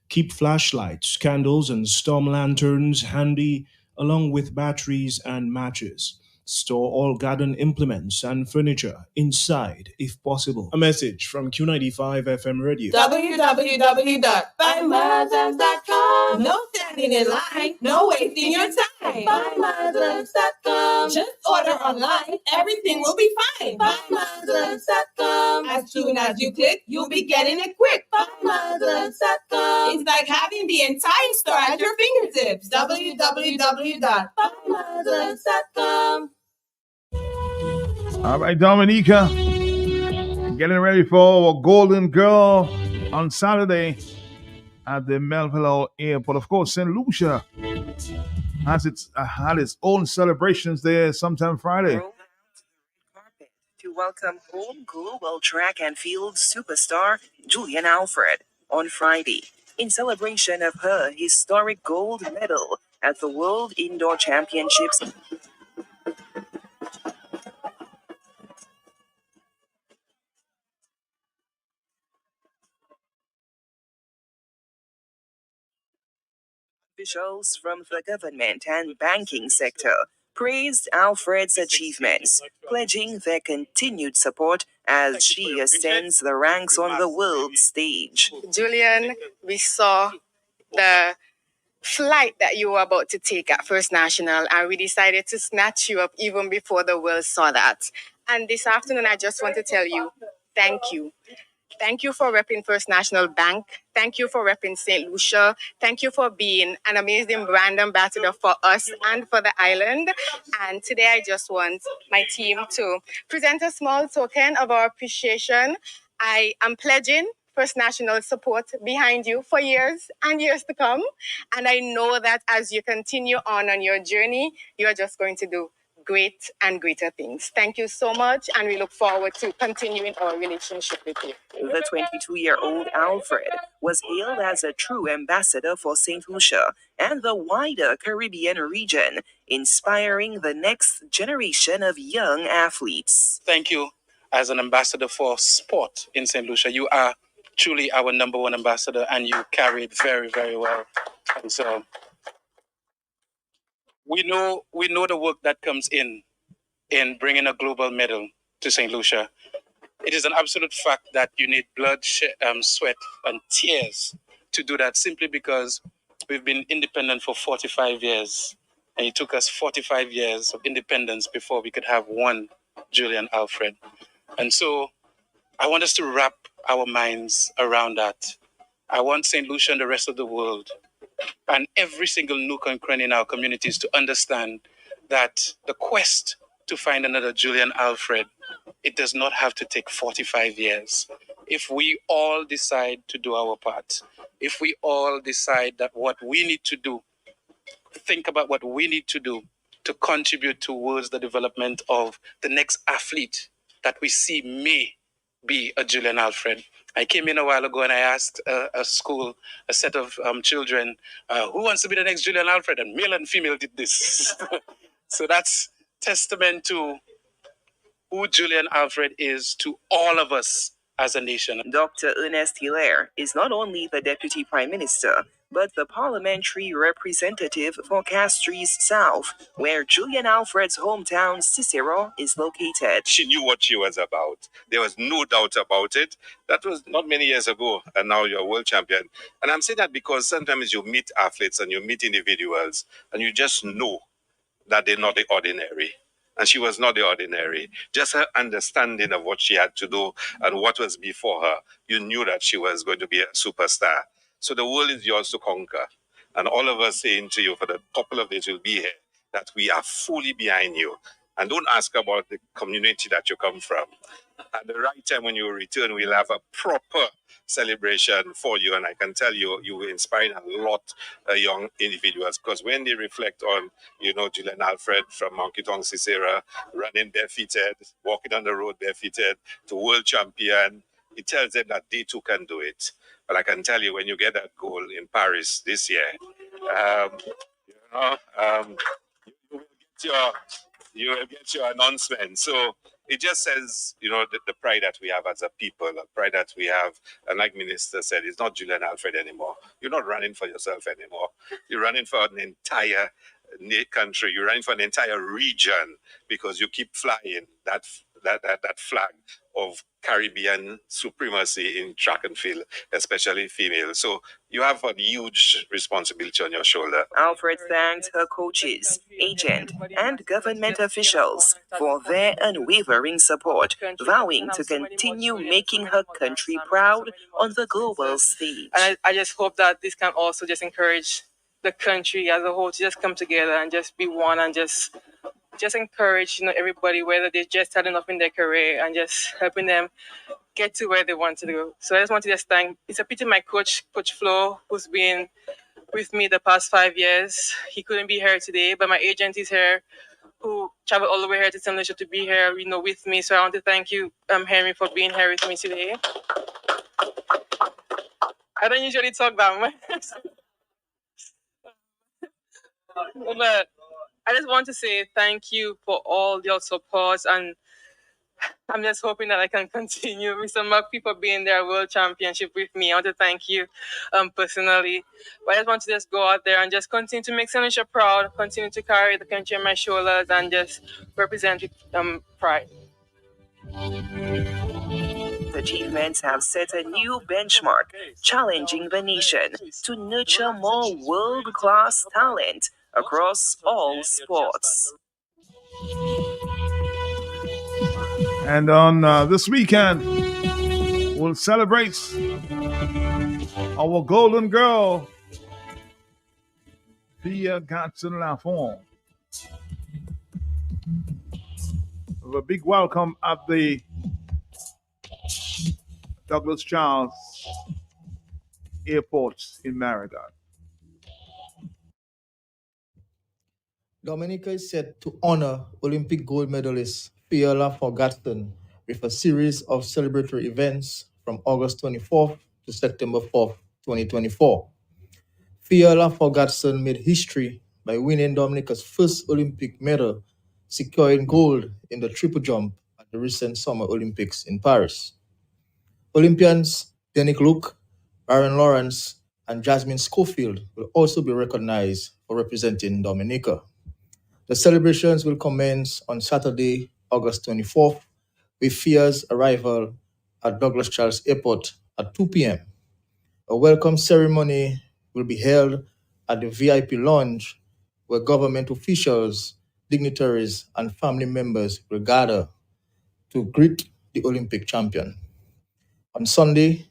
Keep flashlights, candles, and storm lanterns handy, along with batteries and matches. Store all garden implements and furniture inside if possible. A message from Q95 FM Radio. www.buymothers.com. No standing in line, no wasting your time. Buymothers.com. Just order online, everything will be fine. Buymothers.com. As soon as you click, you'll be getting it quick. Buymothers.com. It's like having the entire store at your fingertips. www.buymothers.com. All right, Dominica, getting ready for our Golden Girl on Saturday at the Melville Airport. Of course, St. Lucia has had its own celebrations there sometime Friday. To welcome home global track and field superstar Julian Alfred on Friday in celebration of her historic gold medal at the World Indoor Championships. Officials from the government and banking sector praised Alfred's achievements, pledging their continued support as she ascends the ranks on the world stage. Julian, we saw the flight that you were about to take at First National, and we decided to snatch you up even before the world saw that. And this afternoon, I just want to tell you, thank you. Thank you for repping First National Bank. Thank you for repping St. Lucia. Thank you for being an amazing brand ambassador for us and for the island. And today I just want my team to present a small token of our appreciation. I am pledging First National support behind you for years and years to come. And I know that as you continue on your journey, you're just going to do great and greater things. Thank you so much, and we look forward to continuing our relationship with you. The 22-year-old Alfred was hailed as a true ambassador for St. Lucia and the wider Caribbean region, inspiring the next generation of young athletes. Thank you. As an ambassador for sport in St. Lucia, you are truly our number one ambassador, and you carry it very, very well. And so we know the work that comes in bringing a global medal to St. Lucia. It is an absolute fact that you need blood, sweat, and tears to do that, simply because we've been independent for 45 years. And it took us 45 years of independence before we could have one Julian Alfred. And so I want us to wrap our minds around that. I want St. Lucia and the rest of the world, and every single nook and cranny in our communities, to understand that the quest to find another Julian Alfred, it does not have to take 45 years. If we all decide to do our part, if we all decide that what we need to do, think about what we need to do to contribute towards the development of the next athlete that we see may be a Julian Alfred. I came in a while ago and I asked a school, a set of children, who wants to be the next Julian Alfred? And male and female did this. So that's testament to who Julian Alfred is to all of us as a nation. Dr. Ernest Hilaire is not only the Deputy Prime Minister, but the parliamentary representative for Castries South, where Julian Alfred's hometown, Cicero, is located. She knew what she was about. There was no doubt about it. That was not many years ago, and now you're a world champion. And I'm saying that because sometimes you meet athletes and you meet individuals, and you just know that they're not the ordinary. And she was not the ordinary. Just her understanding of what she had to do and what was before her, you knew that she was going to be a superstar. So the world is yours to conquer. And all of us saying to you for the couple of days you'll be here, that we are fully behind you. And don't ask about the community that you come from. At the right time when you return, we'll have a proper celebration for you. And I can tell you, you will inspire a lot of young individuals, because when they reflect on, Julian Alfred from Monkey Tongue Cicero, running barefooted, walking on the road barefooted to world champion, it tells them that they too can do it. But I can tell you, when you get that goal in Paris this year, you will get your announcement. So it just says, the pride that we have as a people, the pride that we have. And like Minister said, it's not Julian Alfred anymore. You're not running for yourself anymore. You're running for an entire country. You're running for an entire region, because you keep flying that flag of Caribbean supremacy in track and field, especially female. So you have a huge responsibility on your shoulder. Alfred thanked her coaches, agent, and government officials for their unwavering support, vowing to continue making her country proud on the global stage. And I just hope that this can also just encourage the country as a whole to just come together and just be one, and just encourage everybody, whether they just had enough in their career, and just helping them get to where they want to go. So I just want to thank, it's a pity my coach Flo, who's been with me the past 5 years, he couldn't be here today, but my agent is here, who traveled all the way here to St. Lucia to be here, with me. So I want to thank you, Henry, for being here with me today. I don't usually talk that much. But I just want to say thank you for all your support, and I'm just hoping that I can continue. Mr. Murphy for being there World Championship with me. I want to thank you personally. But I just want to just go out there and just continue to make St. Lucia proud, continue to carry the country on my shoulders, and just represent with pride. Achievements have set a new benchmark, challenging the nation to nurture more world-class talent across all sports. And on this weekend, we'll celebrate our golden girl, Pia Gatson-Lafont, with a big welcome at the Douglas Charles Airport in Marigot. Dominica is set to honor Olympic gold medalist Fiala Forgatson with a series of celebratory events from August 24th to September 4th, 2024. Fiala Forgatson made history by winning Dominica's first Olympic medal, securing gold in the triple jump at the recent Summer Olympics in Paris. Olympians Denick Luke, Aaron Lawrence, and Jasmine Schofield will also be recognized for representing Dominica. The celebrations will commence on Saturday, August 24th, with Fia's arrival at Douglas Charles Airport at 2 p.m. A welcome ceremony will be held at the VIP lounge, where government officials, dignitaries, and family members will gather to greet the Olympic champion. On Sunday,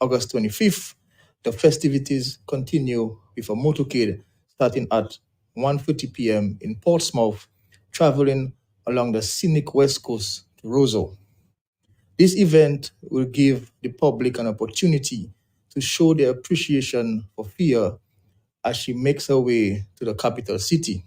August 25th, the festivities continue with a motorcade starting at 1:30 p.m. in Portsmouth, traveling along the scenic west coast to Roseau. This event will give the public an opportunity to show their appreciation for Fia as she makes her way to the capital city.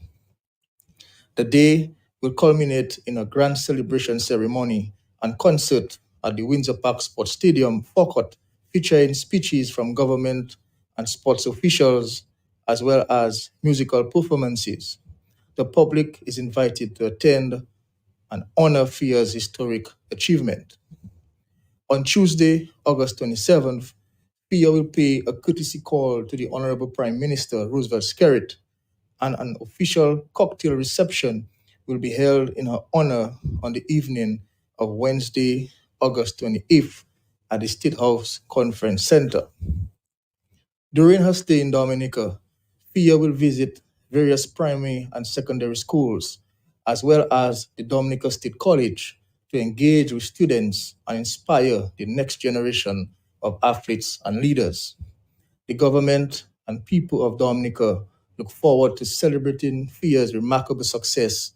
The day will culminate in a grand celebration ceremony and concert at the Windsor Park Sports Stadium forecourt, featuring speeches from government and sports officials, as well as musical performances. The public is invited to attend and honor Fia's historic achievement. On Tuesday, August 27th, Fia will pay a courtesy call to the Honorable Prime Minister, Roosevelt Skerrit, and an official cocktail reception will be held in her honor on the evening of Wednesday, August 28th at the State House Conference Center. During her stay in Dominica, Fia will visit various primary and secondary schools, as well as the Dominica State College, to engage with students and inspire the next generation of athletes and leaders. The government and people of Dominica look forward to celebrating Fia's remarkable success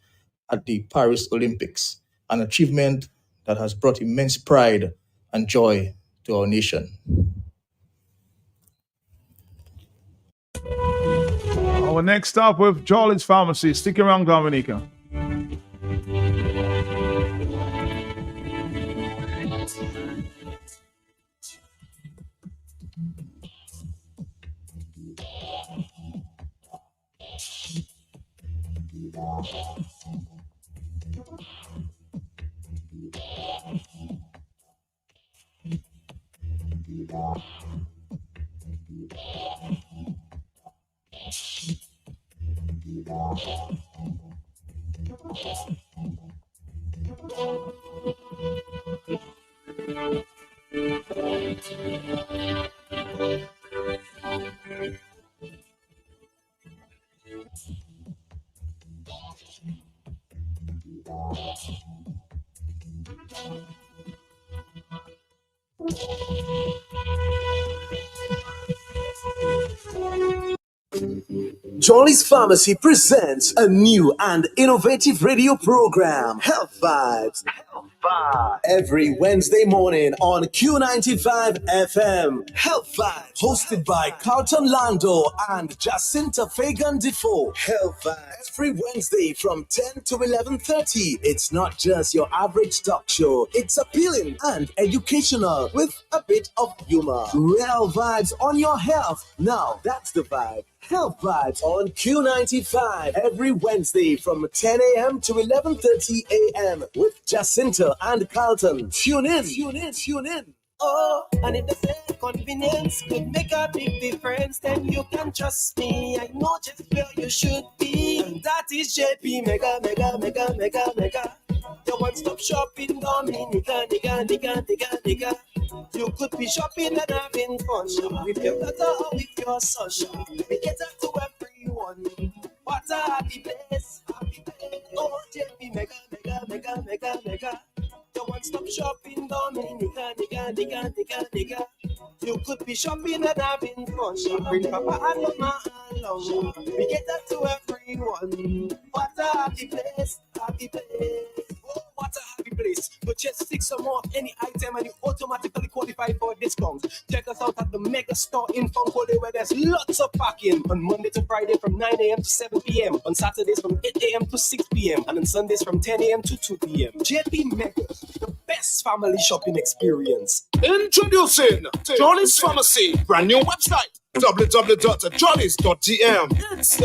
at the Paris Olympics, an achievement that has brought immense pride and joy to our nation. Our next stop with Jolly's Pharmacy. Stick around, Dominica. Jolly's Pharmacy presents a new and innovative radio program, Health Vibes. Every Wednesday morning on Q95 FM. Health Vibes, hosted by Carlton Lando and Jacinta Fagan Defoe. Health Vibes, every Wednesday from 10 to 11:30. It's not just your average talk show. It's appealing and educational with a bit of humor. Real vibes on your health. Now, that's the vibe. Health Vibes on Q95 every Wednesday from 10 a.m. to 11:30 a.m. with Jacinta and Carlton. Tune in, tune in, tune in. Oh, and if the same convenience could make a big difference, then you can trust me. I know just where you should be. And that is JP Mega. Your one-stop shopping, Dominica, nigga. You could be shopping and having fun with your daughter or with your son. We cater to everyone. What a happy place. Oh, JP Mega. Your one-stop shopping, Dominica, nigga. You could be shopping and having fun. Bring Papa and Mama along. We cater to everyone. What a happy place. Oh, what a happy place. Purchase 6 or more of any item and you automatically qualify for a discount. Check us out at the Mega Store in Funkole, where there's lots of parking on Monday to Friday from 9 a.m. to 7 p.m. On Saturdays from 8 a.m. to 6 p.m. and on Sundays from 10 a.m. to 2 p.m. JP Mega, the best family shopping experience. Introducing Jolly's Pharmacy, brand new website. www.jollys.tm. It's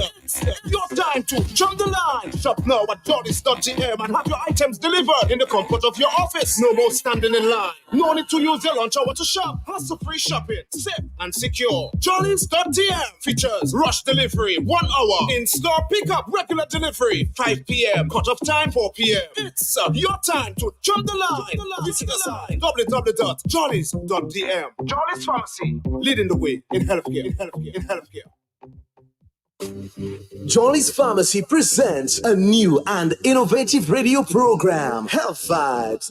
your time to jump the line. Shop now at jollys.tm and have your items delivered in the comfort of your office. No more standing in line. No need to use your lunch hour to shop. Hassle-free shopping, safe and secure. Jollys.tm features rush delivery, 1 hour. In-store pickup, regular delivery, 5 p.m. Cut-off time, 4 p.m. It's your time to jump the line. Visit us at www.jollys.tm. Jolly's Pharmacy, leading the way in healthcare. Jolly's Pharmacy presents a new and innovative radio program, Health Vibes.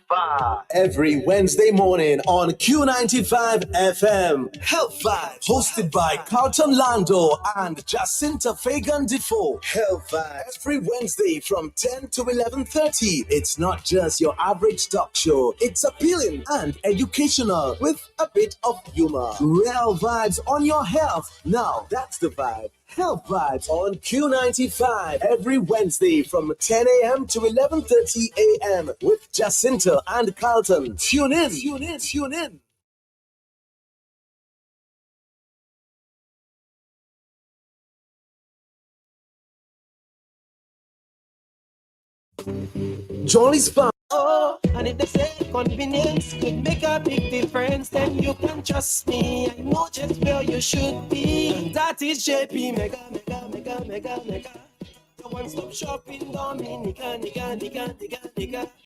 Vibe. Every Wednesday morning on Q95 FM. Health Vibes. Hosted by Carlton Lando and Jacinta Fagan Defoe. Health Vibes. Every Wednesday from 10 to 11:30. It's not just your average talk show. It's appealing and educational with a bit of humor. Real vibes on your health. Now, that's the vibe. Health Vibes on Q95 every Wednesday from 10 a.m. to 11:30 a.m. with Jacinta and Carlton. Tune in. Jolly's Farm. Oh, and if they say convenience could make a big difference, then you can trust me. I know just where you should be. That is JP Mega. The one-stop shopping, Dominica, nigga.